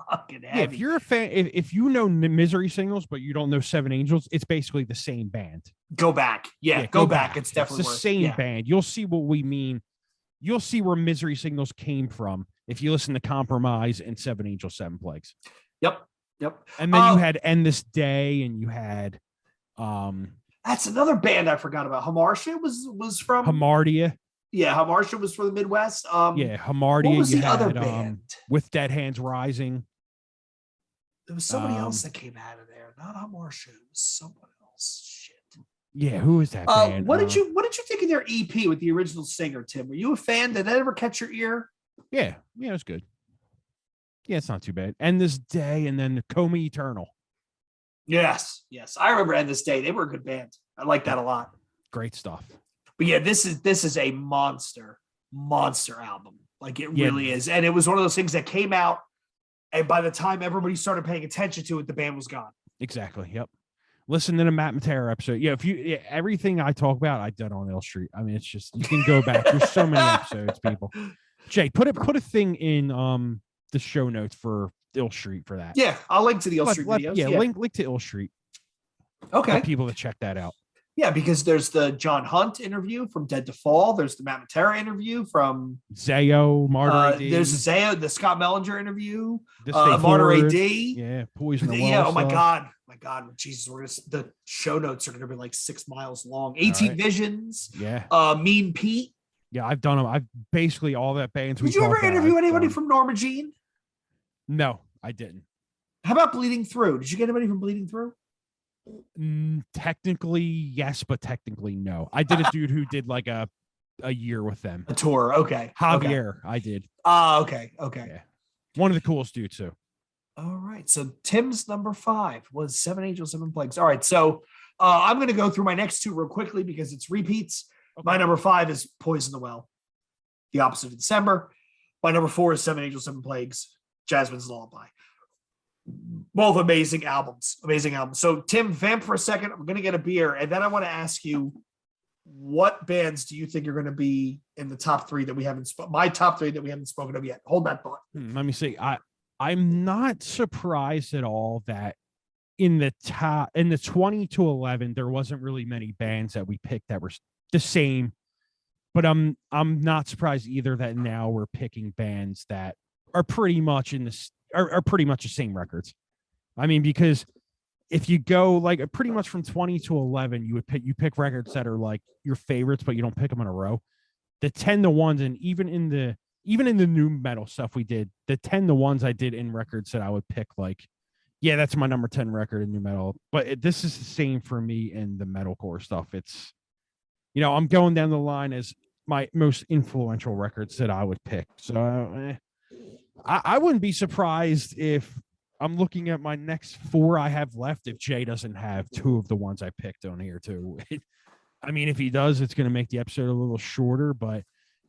fucking heavy. Yeah, if you're a fan, if you know Misery Signals but you don't know 7 Angels, it's basically the same band. Go back. Yeah, go back. It's definitely the same band. You'll see what we mean. You'll see where Misery Signals came from if you listen to Compromise and 7 Angels, 7 Plagues. Yep. And then you had End This Day, and you had that's another band I forgot about. Hamartia was from Hamartia. Yeah, Hamartia was from the Midwest. Hamartia. What was the other band? With Dead Hands Rising. There was somebody else that came out of there. Not Hamartia. It was someone else. Shit. Yeah, who is that band? What did you think of their EP with the original singer, Tim? Were you a fan? Did that ever catch your ear? Yeah, it was good. Yeah, it's not too bad. End This Day, and then Coma Eternal. Yes. I remember End This Day. They were a good band. I like that a lot. Great stuff. But yeah, this is a monster album. Like it really is. And it was one of those things that came out, and by the time everybody started paying attention to it, the band was gone. Exactly. Yep. Listen to the Matt Matera episode. Yeah, everything I talk about, I done on Ill Street. I mean, it's just, you can go back. There's so many episodes, people. Jay, put a thing in the show notes for Ill Street for that. Yeah, I'll link to the Ill Street videos. Yeah, link to Ill Street. Okay. For people to check that out. Yeah, because there's the John Hunt interview from Dead to Fall. There's the Matt Matera interview from Zayo, Martyr AD. There's Zayo, the Scott Mellinger interview. Martyr AD. Yeah, Poison the Well. Yeah, oh my God. Jesus, the show notes are going to be like 6 miles long. 18 Visions. Yeah. Mean Pete. Yeah, I've done them. I've basically all that bands. Did you ever interview anybody from Norma Jean? No, I didn't. How about Bleeding Through? Did you get anybody from Bleeding Through? Technically, yes, but technically, no. I did a dude who did like a year with them. A tour. Okay. Javier, I did. Okay. Yeah. One of the coolest dudes, too. All right. So Tim's number 5 was 7 Angels, 7 Plagues. All right. So I'm going to go through my next 2 real quickly because it's repeats. Okay. My number 5 is Poison the Well, the opposite of December. My number 4 is 7 Angels, 7 Plagues, Jasmine's Lullaby. Both amazing albums. So Tim, vamp for a second. I'm going to get a beer. And then I want to ask you, what bands do you think are going to be in the top 3 that we haven't my top 3 that we haven't spoken of yet? Hold that thought. Let me see. I'm not surprised at all that in the 20 to 11, there wasn't really many bands that we picked that were the same. But I'm not surprised either that now we're picking bands that are pretty much in this are pretty much the same records. I mean, because if you go like pretty much from 20 to 11, you pick records that are like your favorites, but you don't pick them in a row. The 10 to ones, and even in the new metal stuff we did, the 10 to ones I did in records that I would pick like, yeah, that's my number 10 record in new metal. But this is the same for me in the metalcore stuff. It's, I'm going down the line as my most influential records that I would pick. So I wouldn't be surprised if I'm looking at my next 4 I have left if Jay doesn't have 2 of the ones I picked on here too. I mean, if he does, it's going to make the episode a little shorter, but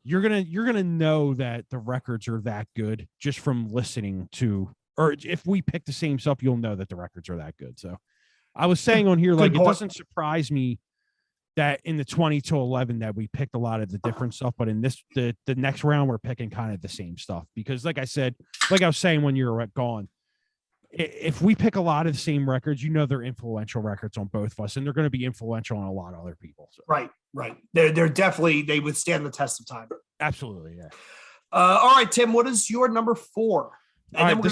you're going to know that the records are that good just from listening to, or if we pick the same stuff, you'll know that the records are that good. So I was saying on here, like, it doesn't surprise me that in the 20 to 11 that we picked a lot of the different stuff, but in the next round, we're picking kind of the same stuff because like I was saying when you were gone, if we pick a lot of the same records, they're influential records on both of us, and they're going to be influential on a lot of other people. So. Right. They're definitely, they withstand the test of time. Absolutely, yeah. All right, Tim, what is your number 4? And then right,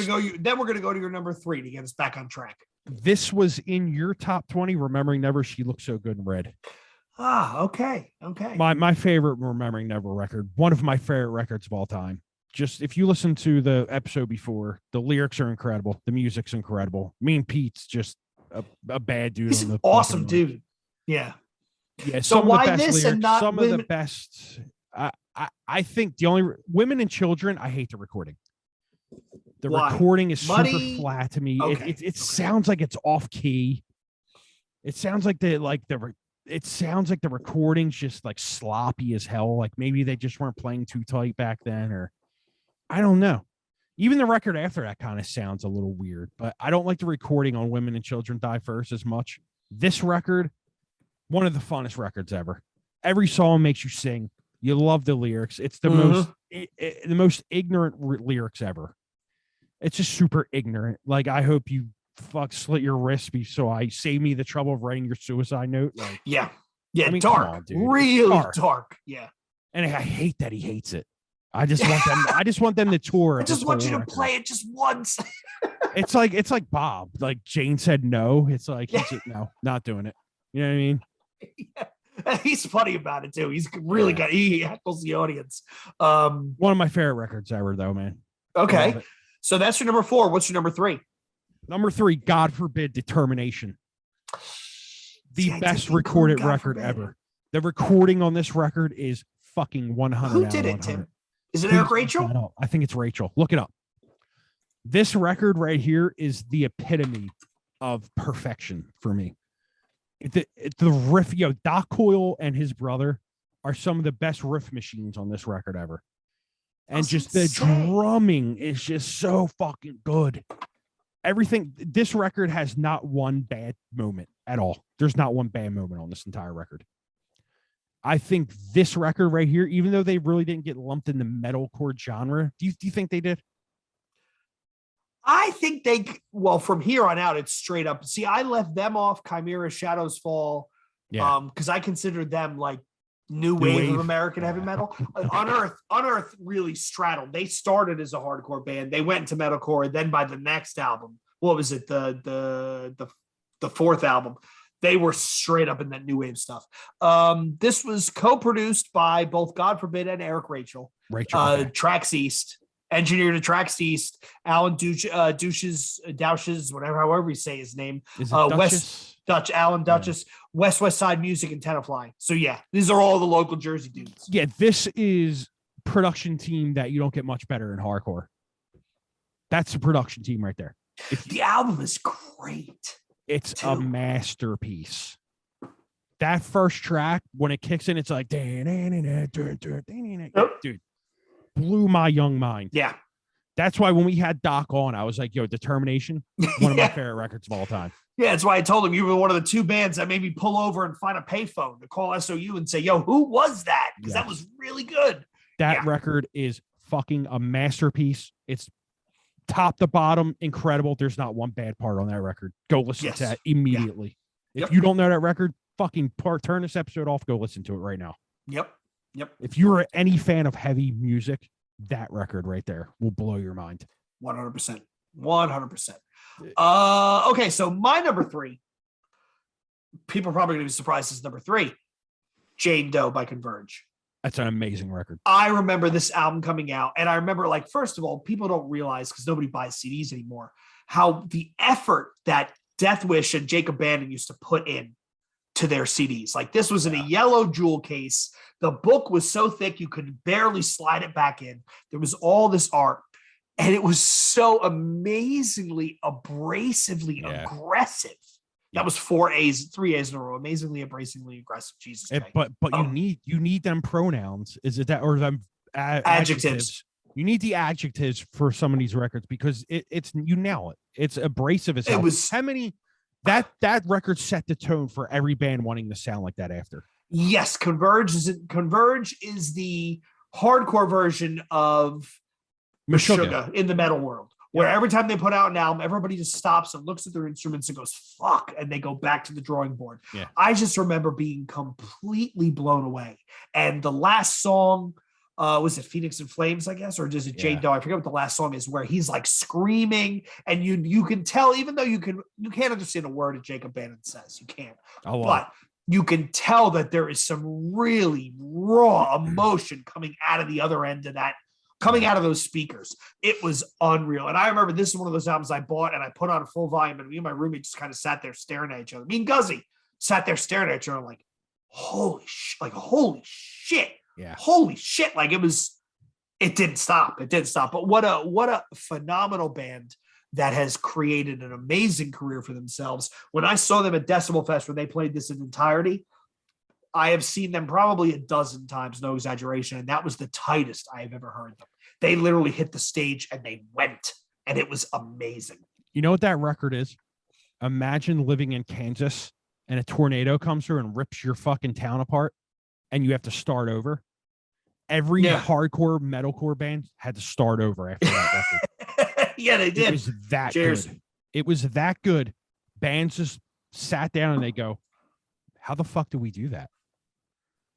we're gonna go to your number 3 to get us back on track. This was in your top 20. Remembering Never, She Looks So Good in Red. Okay. My favorite Remembering Never record, one of my favorite records of all time. Just if you listen to the episode before, the lyrics are incredible. The music's incredible. Mean Pete's just a bad dude. He's an awesome dude. Yeah. Yeah. So why this lyrics, and not some women? Of the best? I think the only Women and Children. I hate the recording. The recording is super flat to me. Okay. It sounds like it's off key. It sounds like the recording's just like sloppy as hell. Like maybe they just weren't playing too tight back then, or I don't know. Even the record after that kind of sounds a little weird, but I don't like the recording on Women and Children Die First as much. This record, one of the funnest records ever. Every song makes you sing. You love the lyrics. It's the most ignorant lyrics ever. It's just super ignorant. Like, I hope you slit your wrist so I save me the trouble of writing your suicide note. Like, yeah, I mean, dark, on, really dark. Yeah, and I hate that he hates it. I just want them to tour. I just want you to play it just once. It's like Bob. Like Jane said no. It's like no, not doing it. You know what I mean? Yeah. He's funny about it too. He's really good. He heckles the audience. One of my favorite records ever, though, man. Okay, so that's your number 4. What's your number 3? Number 3, God Forbid, Determination. The best recorded record ever. The recording on this record is fucking 100. Who did it, Tim? Is it Eric Rachel? I think it's Rachel. Look it up. This record right here is the epitome of perfection for me. The riff, Doc Coyle and his brother are some of the best riff machines on this record ever. And just the drumming is just so fucking good. Everything, this record has not one bad moment at all. There's not one bad moment on this entire record. I think this record right here, even though they really didn't get lumped in the metalcore genre, do you think they did? I think from here on out, it's straight up. See, I left them off Chimera, Shadows Fall, because I considered them like new wave of American heavy metal. Unearth really straddled. They started as a hardcore band. They went into metalcore, and then by the next album, what was it? The 4th album, they were straight up in that new wave stuff. This was co-produced by both God Forbid and Eric Rachel. Trax East, engineered at Trax East, Alan Douches, however you say his name. Alan Duchess, West Side Music, and Tenafly. So yeah, these are all the local Jersey dudes. Yeah, this is production team that you don't get much better in hardcore. That's the production team right there. The album is great. It's a masterpiece. That first track, when it kicks in, it's like, dude, blew my young mind. Yeah. That's why when we had Doc on, I was like, Determination, one of my favorite records of all time. Yeah, that's why I told him you were one of the 2 bands that made me pull over and find a payphone to call SOU and say, who was that? Because that was really good. That record is fucking a masterpiece. It's top to bottom, incredible. There's not one bad part on that record. Go listen to that immediately. Yeah. If you don't know that record, fucking turn this episode off. Go listen to it right now. Yep. If you're any fan of heavy music, that record right there will blow your mind. 100%. Okay, so my number 3. People are probably going to be surprised. Is number 3, Jane Doe by Converge. That's an amazing record. I remember this album coming out, and I remember, like, first of all, people don't realize, because nobody buys CDs anymore, how the effort that Death Wish and Jacob Bannon used to put in to their CDs. Like, this was in a yellow jewel case. The book was so thick you could barely slide it back in. There was all this art, and it was so amazingly abrasively aggressive. That was 3 A's in a row. Amazingly, abrasively aggressive. Jesus. But you need them pronouns. Is it that, or them adjectives? You need the adjectives for some of these records, because it's you nail it. It's abrasive as hell. It was that record set the tone for every band wanting to sound like that after. Yes, Converge is the hardcore version of Meshuggah in the metal world. Where every time they put out an album, everybody just stops and looks at their instruments and goes, fuck, and they go back to the drawing board. Yeah. I just remember being completely blown away. And the last song, was it Phoenix and Flames, I guess? Or is it Jane Doe? I forget what the last song is, where he's like screaming, and you can tell, even though you can't understand a word that Jacob Bannon says. You can't. But you can tell that there is some really raw emotion coming out of the other end of that, coming out of those speakers. It was unreal. And I remember this is one of those albums I bought and I put on full volume, and me and my roommate just kind of sat there staring at each other. Me and Guzzy sat there staring at each other like, holy shit. Yeah. Holy shit. Like, it didn't stop. But what a phenomenal band that has created an amazing career for themselves. When I saw them at Decibel Fest, where they played this in entirety, I have seen them probably a dozen times, no exaggeration, and that was the tightest I have ever heard them. They literally hit the stage and they went, and it was amazing. You know what that record is? Imagine living in Kansas and a tornado comes through and rips your fucking town apart, and you have to start over. Every hardcore metalcore band had to start over after that record. Yeah, they did. It was that good. It was that good. Bands just sat down and they go, how the fuck do we do that?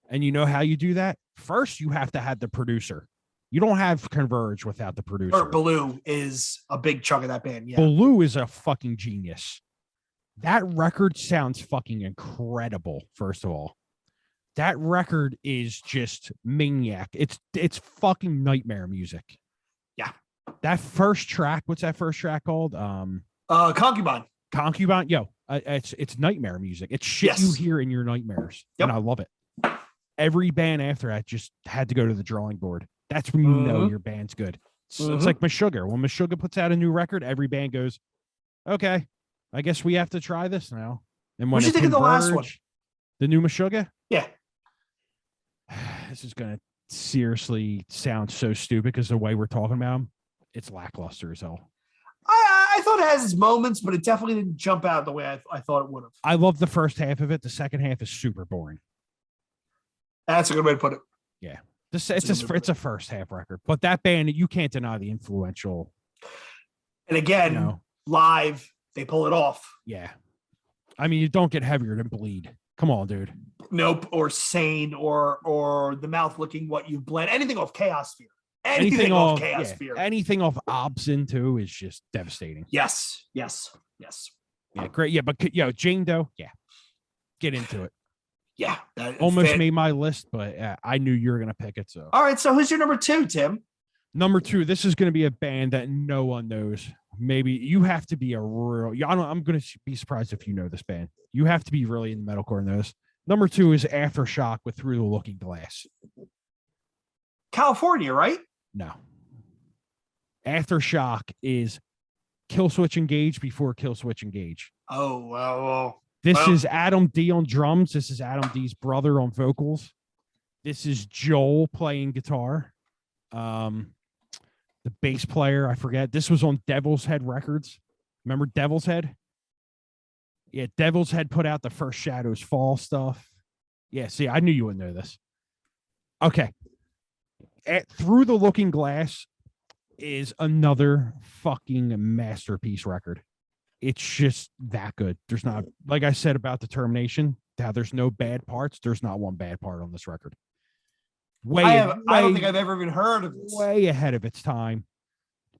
And you know how you do that? First, you have to have the producer. You don't have Converge without the producer. Or Baloo is a big chunk of that band. Yeah. Baloo is a fucking genius. That record sounds fucking incredible, first of all. That record is just maniac. It's fucking nightmare music. Yeah. That first track, what's that first track called? Concubine. Concubine. Yo, it's nightmare music. It's shit you hear in your nightmares. Yep. And I love it. Every band after that just had to go to the drawing board. That's when you know your band's good. It's like Meshuggah. When Meshuggah puts out a new record, every band goes, okay, I guess we have to try this now. And when what did you think of the last one? The new Meshuggah? Yeah. This is going to seriously sound so stupid because the way we're talking about them, it's lackluster as hell. I thought it has its moments, but it definitely didn't jump out the way I thought it would have. I love the first half of it. The second half is super boring. That's a good way to put it. Yeah. It's a first half record, but that band, you can't deny the influential. And again, live, they pull it off. Yeah. I mean, you don't get heavier than Bleed. Come on, dude. Nope. Or Sane or The Mouth Looking What You've Bled. Anything off Chaos Fear. Anything off Chaos Fear. Anything off Obson too is just devastating. Yes. Yeah, great. Yeah, but Jane Doe, get into it. Yeah. Almost made my list, but I knew you were going to pick it. So, all right. So who's your number 2, Tim? Number 2, this is going to be a band that no one knows. Maybe you have to be a real. I'm going to be surprised if you know this band. You have to be really in metalcore and know this. Number 2 is Aftershock with Through the Looking Glass. California, right? No. Aftershock is Killswitch Engage before Killswitch Engage. Oh, wow. This is Adam D on drums. This is Adam D's brother on vocals. This is Joel playing guitar. The bass player, I forget. This was on Devil's Head Records. Remember Devil's Head? Yeah, Devil's Head put out the first Shadows Fall stuff. Yeah, see, I knew you wouldn't know this. Okay. Through the Looking Glass is another fucking masterpiece record. It's just that good. There's not, like I said about Determination, how there's no bad parts. There's not one bad part on this record. I don't think I've ever even heard of this. Way ahead of its time.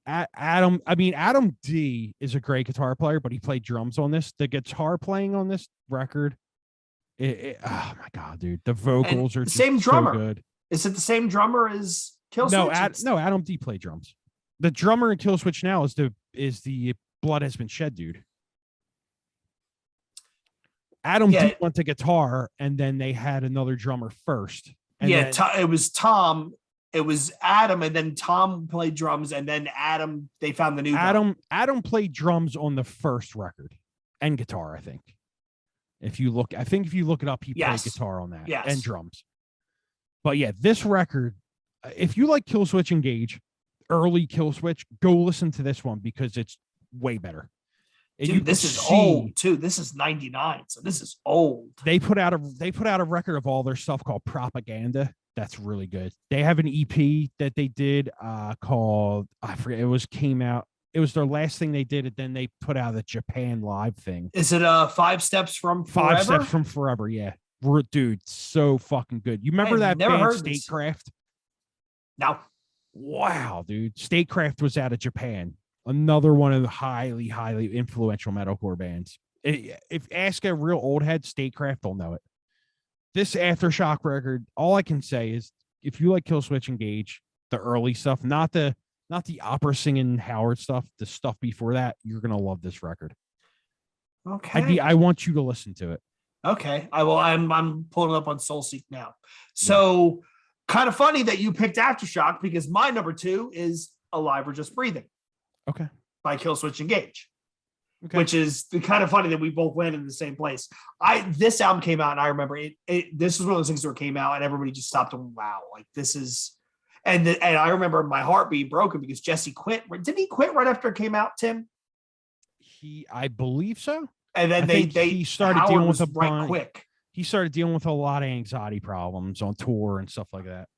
Adam. I mean, Adam D is a great guitar player, but he played drums on this. The guitar playing on this record, oh my god, dude, the vocals are just same drummer. so good. Is it the same drummer as Killswitch? No, Adam D played drums. The drummer in Killswitch now is the Blood Has Been Shed dude. Adam D went to guitar, and then they had another drummer first. And it was Tom. It was Adam, and then Tom played drums, and then Adam. They found the new guy. Adam played drums on the first record and guitar. I think if you look it up, he played guitar on that and drums. But yeah, this record, if you like Killswitch Engage, early Killswitch, go listen to this one because it's way better. Dude, this is old too. This is 99, so this is old. They put out a record of all their stuff called Propaganda. That's really good. They have an EP that they did called, I forget, it was their last thing they did, and then they put out a Japan live thing. Is it 5 Steps from Forever? 5 Steps from Forever, yeah. Dude, so fucking good. You remember that band Statecraft? No. Wow, dude. Statecraft was out of Japan. Another one of the highly, highly influential metalcore bands. If ask a real old head, Statecraft, they'll know it. This Aftershock record, all I can say is if you like Killswitch Engage, the early stuff, not the opera singing Howard stuff, the stuff before that, you're gonna love this record. Okay. I want you to listen to it. Okay. I will. I'm pulling it up on SoulSeek now. So kind of funny that you picked Aftershock because my number 2 is Alive or Just Breathing. Okay. By Killswitch Engage. Okay. Which is kind of funny that we both went in the same place. This album came out, and I remember this was one of those things where it came out, and everybody just stopped and wow, like this is, and I remember my heart being broken because Jesse quit. Didn't he quit right after it came out, Tim? I believe so. And then he started Howard dealing with quick. He started dealing with a lot of anxiety problems on tour and stuff like that.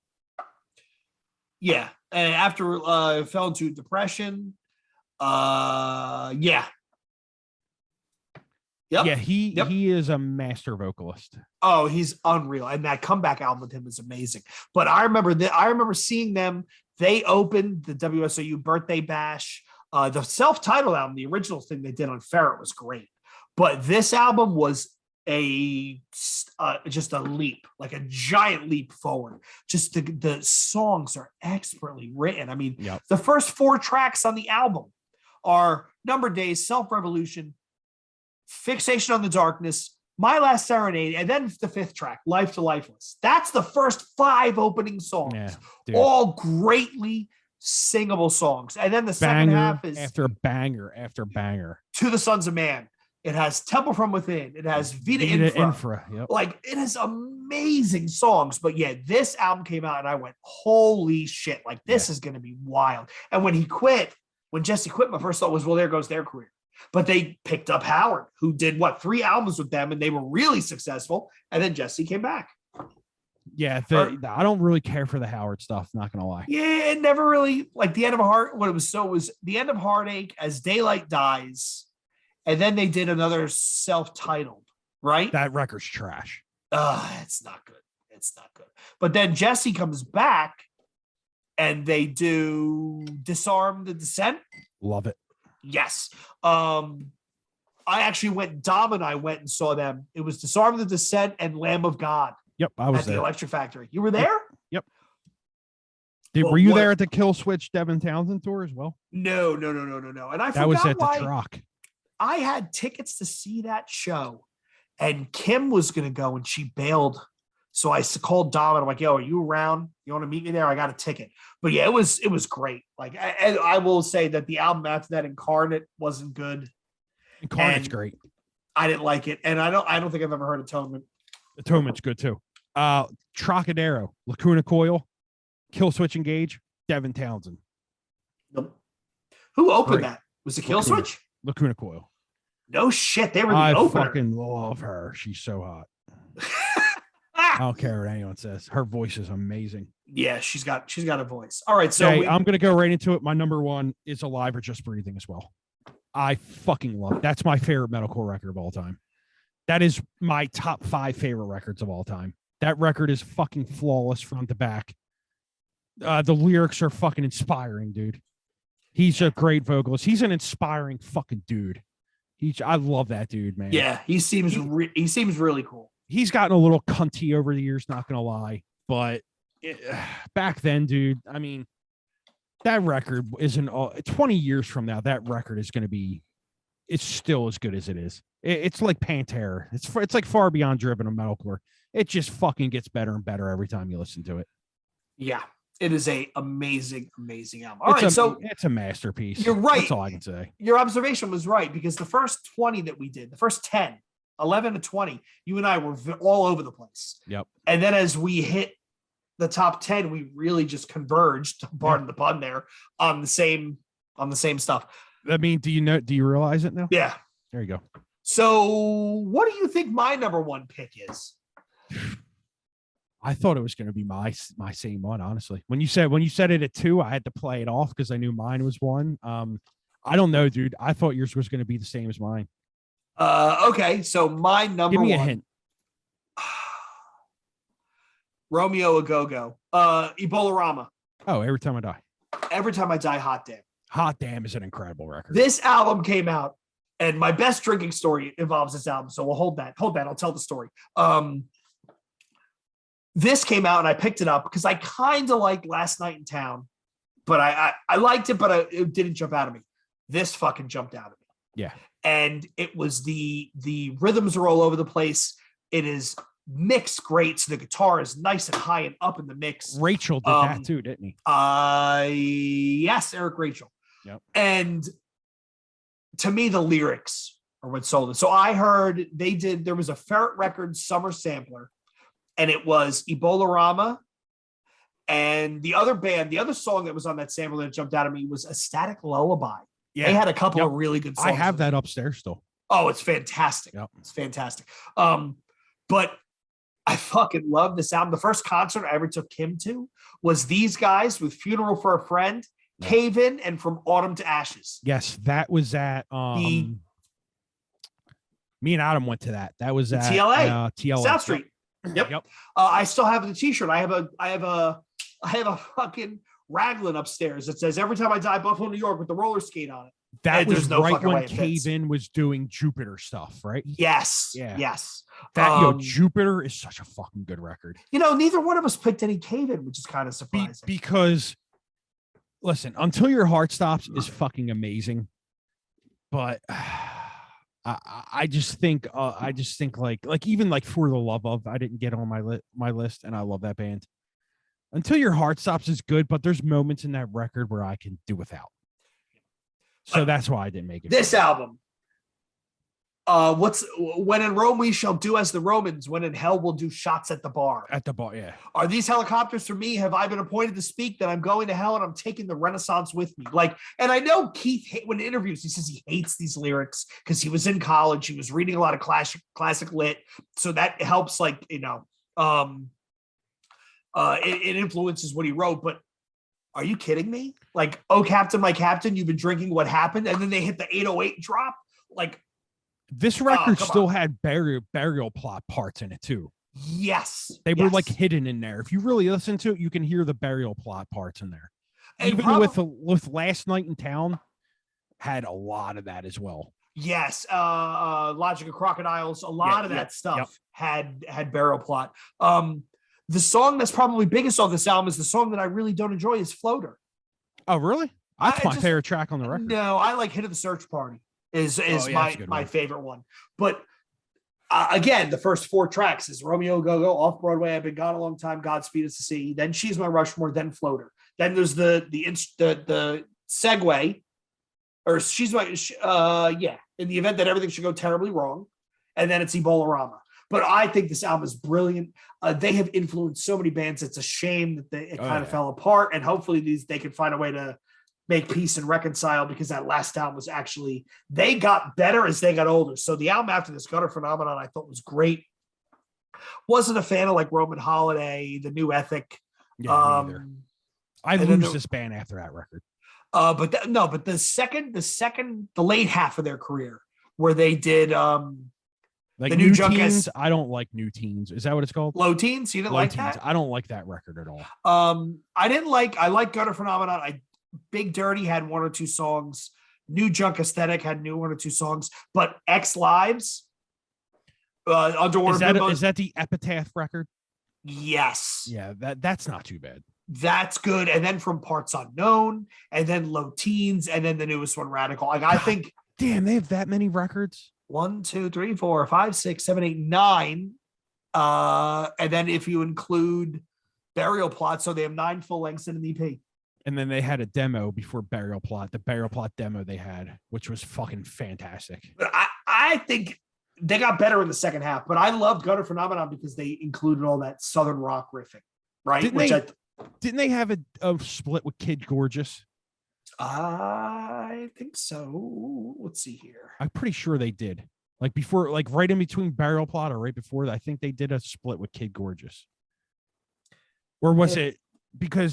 Yeah, and after fell into depression. Yeah, he is a master vocalist. Oh, he's unreal, and that comeback album with him is amazing. But I remember seeing them. They opened the WSOU birthday bash. The self-titled album, the original thing they did on Ferret, was great, but this album was just a leap, like a giant leap forward. Just the songs are expertly written. I mean, the first 4 tracks on the album are Number Days, Self-Revolution, Fixation on the Darkness, My Last Serenade, and then the 5th track, Life to Lifeless. That's the first 5 opening songs, all greatly singable songs. And then the second half is after banger after banger. To the Sons of Man. It has Temple from Within. It has Vita Infra. Yep. Like, it has amazing songs. But yeah, this album came out and I went, holy shit, like this is going to be wild. And when Jesse quit, my first thought was, well, there goes their career. But they picked up Howard, who did 3 albums with them, and they were really successful. And then Jesse came back. Yeah, I don't really care for the Howard stuff, not gonna lie. Yeah, it never really, like the end of was the end of Heartache, As Daylight Dies, and then they did another self-titled, right? That record's trash. It's not good. It's not good. But then Jesse comes back and they do Disarm the Descent. Love it. Yes. Dom and I went and saw them. It was Disarm the Descent and Lamb of God. Yep, I was at there. The Electric Factory. You were there? Yep. Were you there at the Killswitch Devin Townsend tour as well? No. And I that was at the Truck. I had tickets to see that show, and Kim was going to go, and she bailed. So I called Dom, and I'm like, "Yo, are you around? You want to meet me there? I got a ticket." But yeah, it was great. Like, I will say that the album after that, Incarnate, wasn't good. Incarnate's great. I didn't like it, and I don't think I've ever heard Atonement. Atonement's good too. Trocadero, Lacuna Coil, Killswitch Engage, Devin Townsend. Nope. Who opened that? Was it Killswitch? Lacuna Coil. No shit, they were the opener. I fucking love her. She's so hot. I don't care what anyone says. Her voice is amazing. Yeah, she's got a voice. All right, so I'm gonna go right into it. My number 1 is Alive or Just Breathing as well. I fucking love it. That's my favorite metalcore record of all time. That is my top 5 favorite records of all time. That record is fucking flawless front to back. The lyrics are fucking inspiring, dude. He's a great vocalist. He's an inspiring fucking dude. I love that dude, man. Yeah, he seems really cool. He's gotten a little cunty over the years, not gonna lie, but back then, dude, I mean, that record isn't 20 years from now. That record is going to be, it's still as good as it is. It's like Pantera. It's like Far Beyond Driven of metalcore. It just fucking gets better and better every time you listen to it. Yeah, it is a amazing album. All right, so it's a masterpiece. You're right. That's all I can say. Your observation was right, because the first 20 that we did, the first 10, 11 to 20, you and I were all over the place. Yep. And then as we hit the top 10, we really just converged, pardon the pun there, on the same stuff. I mean, do you realize it now? Yeah. There you go. So what do you think my number one pick is? I thought it was going to be my same one, honestly. When you said it at 2, I had to play it off because I knew mine was 1. I don't know, dude. I thought yours was going to be the same as mine. Okay, so my number one. Give me a hint. Romeo a Go-Go. Ebola-Rama. Oh, Every Time I Die. Every Time I Die, Hot Damn. Hot Damn is an incredible record. This album came out, and my best drinking story involves this album. So we'll hold that. I'll tell the story. This came out, and I picked it up because I kind of liked Last Night in Town, but I liked it, but it didn't jump out of me. This fucking jumped out of me. Yeah. And it was the rhythms are all over the place. It is mixed great, so the guitar is nice and high and up in the mix. Rachel did that too, didn't he? Yes, Eric Rachel. Yep. And to me, the lyrics are what sold it. So I heard there was a Ferret Records summer sampler, and it was Ebola-Rama, and the other song that was on that sampler that jumped out at me was A Static Lullaby. Yeah. They had a couple of really good songs. I have that upstairs still. Oh, it's fantastic. Yep. It's fantastic. But I fucking love this album. The first concert I ever took him to was these guys with Funeral for a Friend, Cave In, and From Autumn to Ashes. Yes, that was at me and Adam went to that. That was at TLA. South Street. Yep. I still have the t-shirt. I have a fucking raglan upstairs that says Every Time I Die, Buffalo, New York, with the roller skate on it. That was right when Cave In was doing Jupiter stuff, right? Yes. Yeah. Yes. Jupiter is such a fucking good record. Neither one of us picked any Cave In, which is kind of surprising. Because, listen, Until Your Heart Stops is fucking amazing, but I just think like even like For the Love Of, I didn't get on my list, and I love that band. Until Your Heart Stops is good, but there's moments in that record where I can do without. So that's why I didn't make it. This album. When in Rome we shall do as the Romans, when in hell we'll do shots at the bar. At the bar, yeah. Are these helicopters for me? Have I been appointed to speak that I'm going to hell and I'm taking the Renaissance with me? And I know Keith, when in interviews, he says he hates these lyrics because he was in college. He was reading a lot of classic lit. So that helps, it influences what he wrote. But are you kidding me? Oh, Captain, my Captain, you've been drinking what happened. And then they hit the 808 drop. This record still had burial plot parts in it too. Yes. They were hidden in there. If you really listen to it, you can hear the burial plot parts in there. And even with Last Night in Town had a lot of that as well. Yes. Logic of Crocodiles, a lot of that stuff had burial plot. The song that's probably biggest on this album is the song that I really don't enjoy is Floater. Oh, really? That's my favorite track on the record. No, I like Hit of the Search Party is my favorite one. But again, the first 4 tracks is Romeo Go-Go, Off Broadway, I've Been Gone a Long Time, Godspeed Us to Sea, then She's My Rushmore, then Floater. Then there's the segue, or She's My, in the event that everything should go terribly wrong. And then it's Ebola-Rama. But I think this album is brilliant. They have influenced so many bands. It's a shame that it kind of fell apart. And hopefully they can find a way to make peace and reconcile, because that last album was actually, they got better as they got older. So the album after this, Gutter Phenomenon, I thought was great. Wasn't a fan of Roman Holiday, The New Ethic. Yeah, me either. I lose this band after that record. But the late half of their career where they did the New Teens. I don't like New Teens. Is that what it's called? Low Teens. You didn't like that? I don't like that record at all. I like Gutter Phenomenon. Big Dirty had one or two songs. New Junk Aesthetic had one or two songs, but X Lives, Underwater Is that the Epitaph record? Yes. Yeah, that's not too bad. That's good. And then from Parts Unknown, and then Low Teens, and then the newest one, Radical. Like, I think, damn, they have that many records. 1, 2, 3, 4, 5, 6, 7, 8, 9. And then if you include Burial Plot, so they have 9 full lengths in an EP. And then they had a demo before Burial Plot, the Burial Plot demo they had, which was fucking fantastic. But I think they got better in the second half, but I loved Gutter Phenomenon because they included all that Southern rock riffing, right? Didn't they have a split with Kid Gorgeous? I think so. Let's see here. I'm pretty sure they did. Like before, like right in between Burial Plot or right before that, I think they did a split with Kid Gorgeous. Or was it because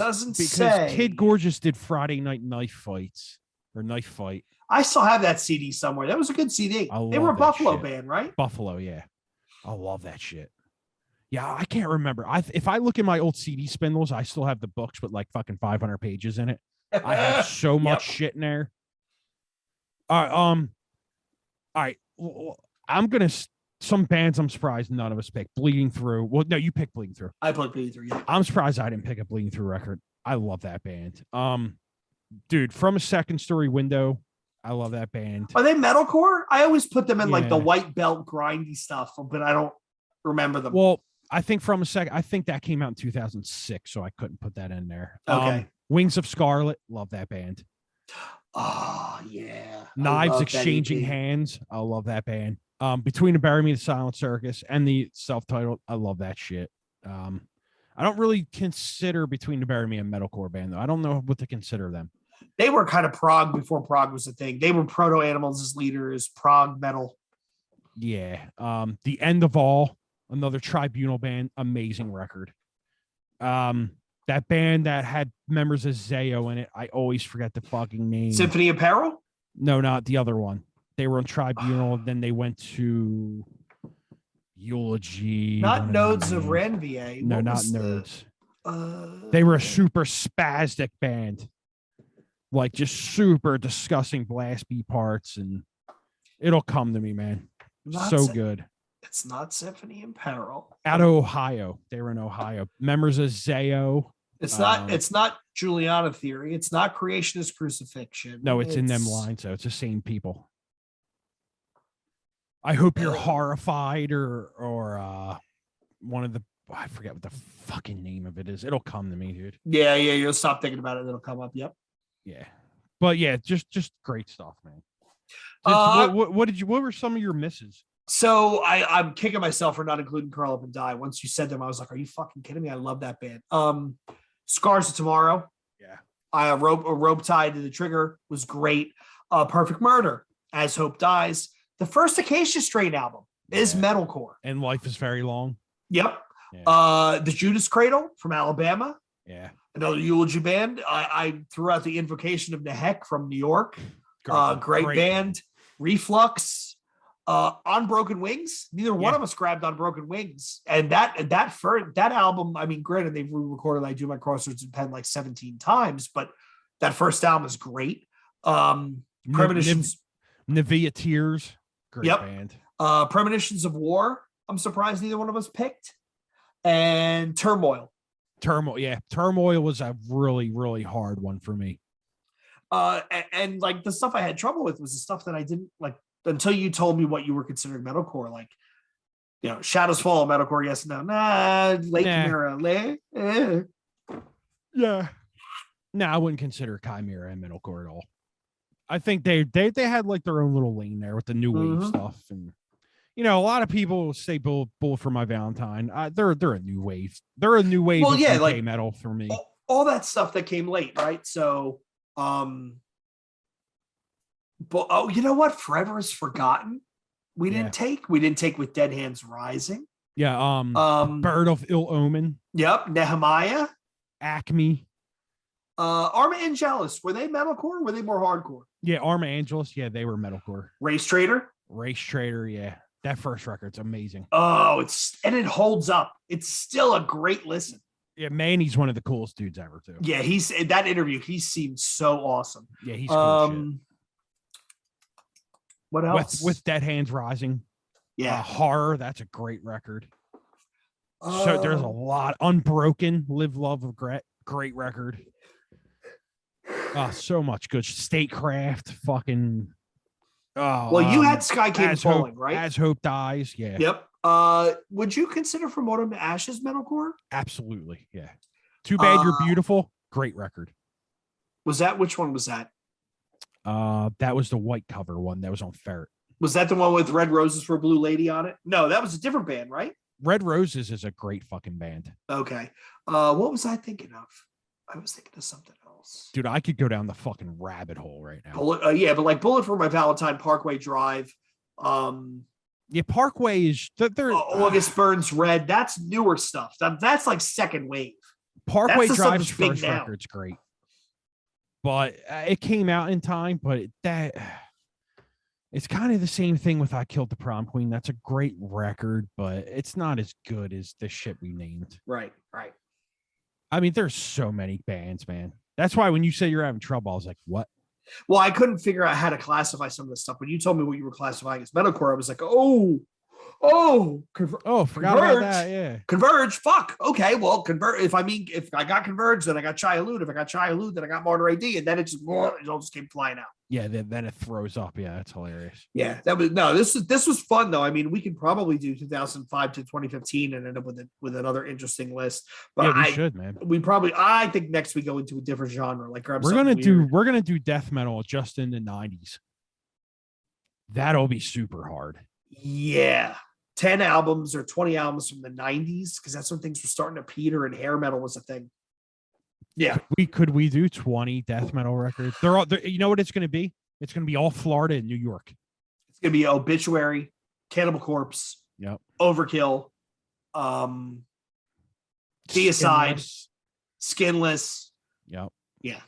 Kid Gorgeous did Friday Night Knife Fights or Knife Fight? I still have that CD somewhere. That was a good CD. They were a Buffalo band, right? Buffalo, yeah. I love that shit. Yeah, I can't remember. If I look at my old CD spindles, I still have the books with like fucking 500 pages in it. I have so much shit in there. All right. I'm gonna some bands I'm surprised none of us picked. Bleeding Through. Well, no, you picked Bleeding Through. I put Bleeding Through. Yeah. I'm surprised I didn't pick a Bleeding Through record. I love that band. Dude, From a Second Story Window. I love that band. Are they metalcore? I always put them in like the white belt grindy stuff, but I don't remember them. Well, I think I think that came out in 2006, so I couldn't put that in there. Okay. Wings of Scarlet, love that band. Oh yeah. Knives Exchanging Hands, I love that band. Between the Bury Me, the Silent Circus, and the self-titled, I love that shit. I don't really consider Between the Bury Me a metalcore band though. I don't know what to consider them. They were kind of prog before prog was a thing. They were Proto Animals as leaders, prog metal. Yeah. The End of All, another Tribunal band, amazing record. That band that had members of Zayo in it, I always forget the fucking name. Symphony of Peril? No, not the other one. They were on Tribunal, then they went to Eulogy. Not Nodes of Renvier. No, not Nodes. They were a super spastic band. Like just super disgusting blast beat parts, and it'll come to me, man. Good. It's not Symphony in Peril. Out of Ohio. They were in Ohio. Members of Zayo. It's not Juliana Theory. It's not Creationist Crucifixion. No, it's in them lines, so it's the same people. I Hope You're Horrified or one of the, I forget what the fucking name of it is. It'll come to me, dude. Yeah, you'll stop thinking about it. It'll come up. Yep. Yeah. But yeah, just great stuff, man. What were some of your misses? So I'm kicking myself for not including Curl Up and Die. Once you said them, I was like, are you fucking kidding me? I love that band. Scars of Tomorrow. Yeah. Rope Tied to the Trigger was great. Perfect Murder, As Hope Dies. The first Acacia Strain album is metalcore. And Life is Very Long. Yep. Yeah. The Judas Cradle from Alabama. Yeah. Another eulogy band. I threw out the Invocation of Nehek from New York. Great band. Reflux. On Broken Wings. Neither one of us grabbed On Broken Wings. And that album, I mean, granted, they've re-recorded I Do My Crossroads and Pen like 17 times, but that first album is great. Premonitions. Nivea Tears. Great band. Premonitions of War. I'm surprised neither one of us picked. And Turmoil. Turmoil was a really, really hard one for me. And like the stuff I had trouble with was the stuff that I didn't like until you told me what you were considering metalcore. Like, Shadows Fall, metalcore, yes, no, Lake Chimera, yeah. No, I wouldn't consider Chimera and metalcore at all. I think they had like their own little lane there with the new wave stuff, and a lot of people say Bullet for My Valentine. They're a new wave. They're a new wave of UK like metal for me. All that stuff that came late, right? So, but you know what? Forever Is Forgotten. We didn't take with Dead Hands Rising. Yeah. Bird of Ill Omen. Yep. Nehemiah. Acme. Arma Angelus. Were they metalcore? Or were they more hardcore? Yeah, Arma Angelus. Yeah, they were metalcore. Race Trader. Yeah. That first record's amazing. Oh, it holds up. It's still a great listen. Yeah, Manny's one of the coolest dudes ever too. Yeah, he's in that interview. He seemed so awesome. Yeah, he's cool shit. What else? With Dead Hands Rising. Yeah. Horror, that's a great record. So there's a lot. Unbroken, Live, Love, Regret, great record. So much good. Statecraft, fucking. Well, you had Sky Came Falling, right? As Hope Dies, yeah. Yep. Would you consider From Autumn to Ashes metalcore? Absolutely, yeah. Too Bad You're Beautiful, great record. Which one was that? That was the white cover one that was on Ferret. Was that the one with Red Roses for a Blue Lady on it? No, that was a different band, right? Red Roses is a great fucking band. Okay. What was I thinking of? I was thinking of something else. Dude, I could go down the fucking rabbit hole right now. Yeah, but like Bullet for My Valentine, Parkway Drive. Yeah, Parkway is August Burns Red. That's newer stuff. That's like second wave. Parkway Drive's first record's great. But it came out in time, but it's kind of the same thing with I Killed the Prom Queen. That's a great record, but it's not as good as the shit we named. Right. I mean, there's so many bands, man. That's why when you say you're having trouble, I was like, what? Well, I couldn't figure out how to classify some of this stuff. When you told me what you were classifying as metalcore, I was like, forgot about that. Yeah. Converge. Fuck. Okay. Well, Converge. If I got Converge, then I got Chai-Elude. If I got Chai-Elude, then I got Martyr AD. And then it all just came flying out. Yeah. Then it throws up. Yeah. That's hilarious. Yeah. This was fun though. I mean, we could probably do 2005 to 2015 and end up with another interesting list. But yeah, we should, man. I think next we go into a different genre. Like we're going to do death metal just in the 90s. That'll be super hard. Yeah. 10 albums or 20 albums from the 90s, because that's when things were starting to peter and hair metal was a thing. Yeah. Could we do 20 death metal records? They're all, you know what it's going to be? It's going to be all Florida and New York. It's going to be Obituary, Cannibal Corpse, yep, Overkill, Deicide, Skinless. Yep. Yeah.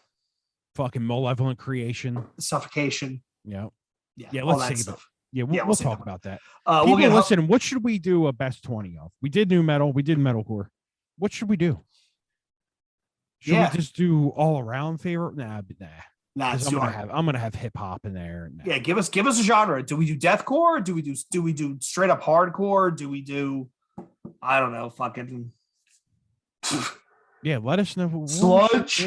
Fucking Malevolent Creation. Suffocation. Yep. Yeah. Let's save it. Yeah, we'll talk about that. People, listen, what should we do a best 20 of? We did new metal. We did metalcore. What should we do? Should we just do all around favorite? Nah. I'm gonna have hip hop in there. Nah. Yeah, give us a genre. Do we do deathcore? Do we do straight up hardcore? Do we do I don't know, fucking yeah, let us know. Sludge.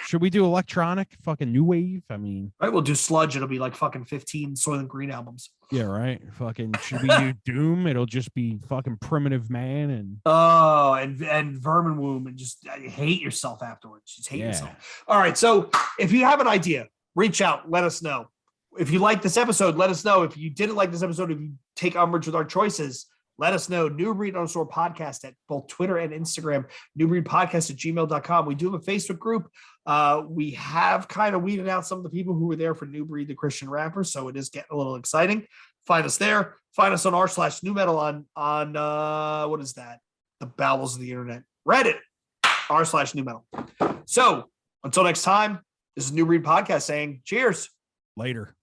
Should we do electronic? Fucking new wave? I mean, right, we'll do sludge. It'll be like fucking 15 Soylent Green albums. Yeah, right. Fucking should we do doom? It'll just be fucking Primitive Man and Vermin Womb and just hate yourself afterwards. Just hate yourself. All right. So if you have an idea, reach out, let us know. If you like this episode, let us know. If you didn't like this episode, if you take umbrage with our choices, let us know. NewBreed_podcast at both Twitter and Instagram. NewBreedPodcast@gmail.com. We do have a Facebook group. We have kind of weeded out some of the people who were there for New Breed, the Christian rapper. So it is getting a little exciting. Find us there. Find us on r/newmetal on what is that? The bowels of the internet. Reddit, r/newmetal. So until next time, this is New Breed Podcast saying cheers. Later.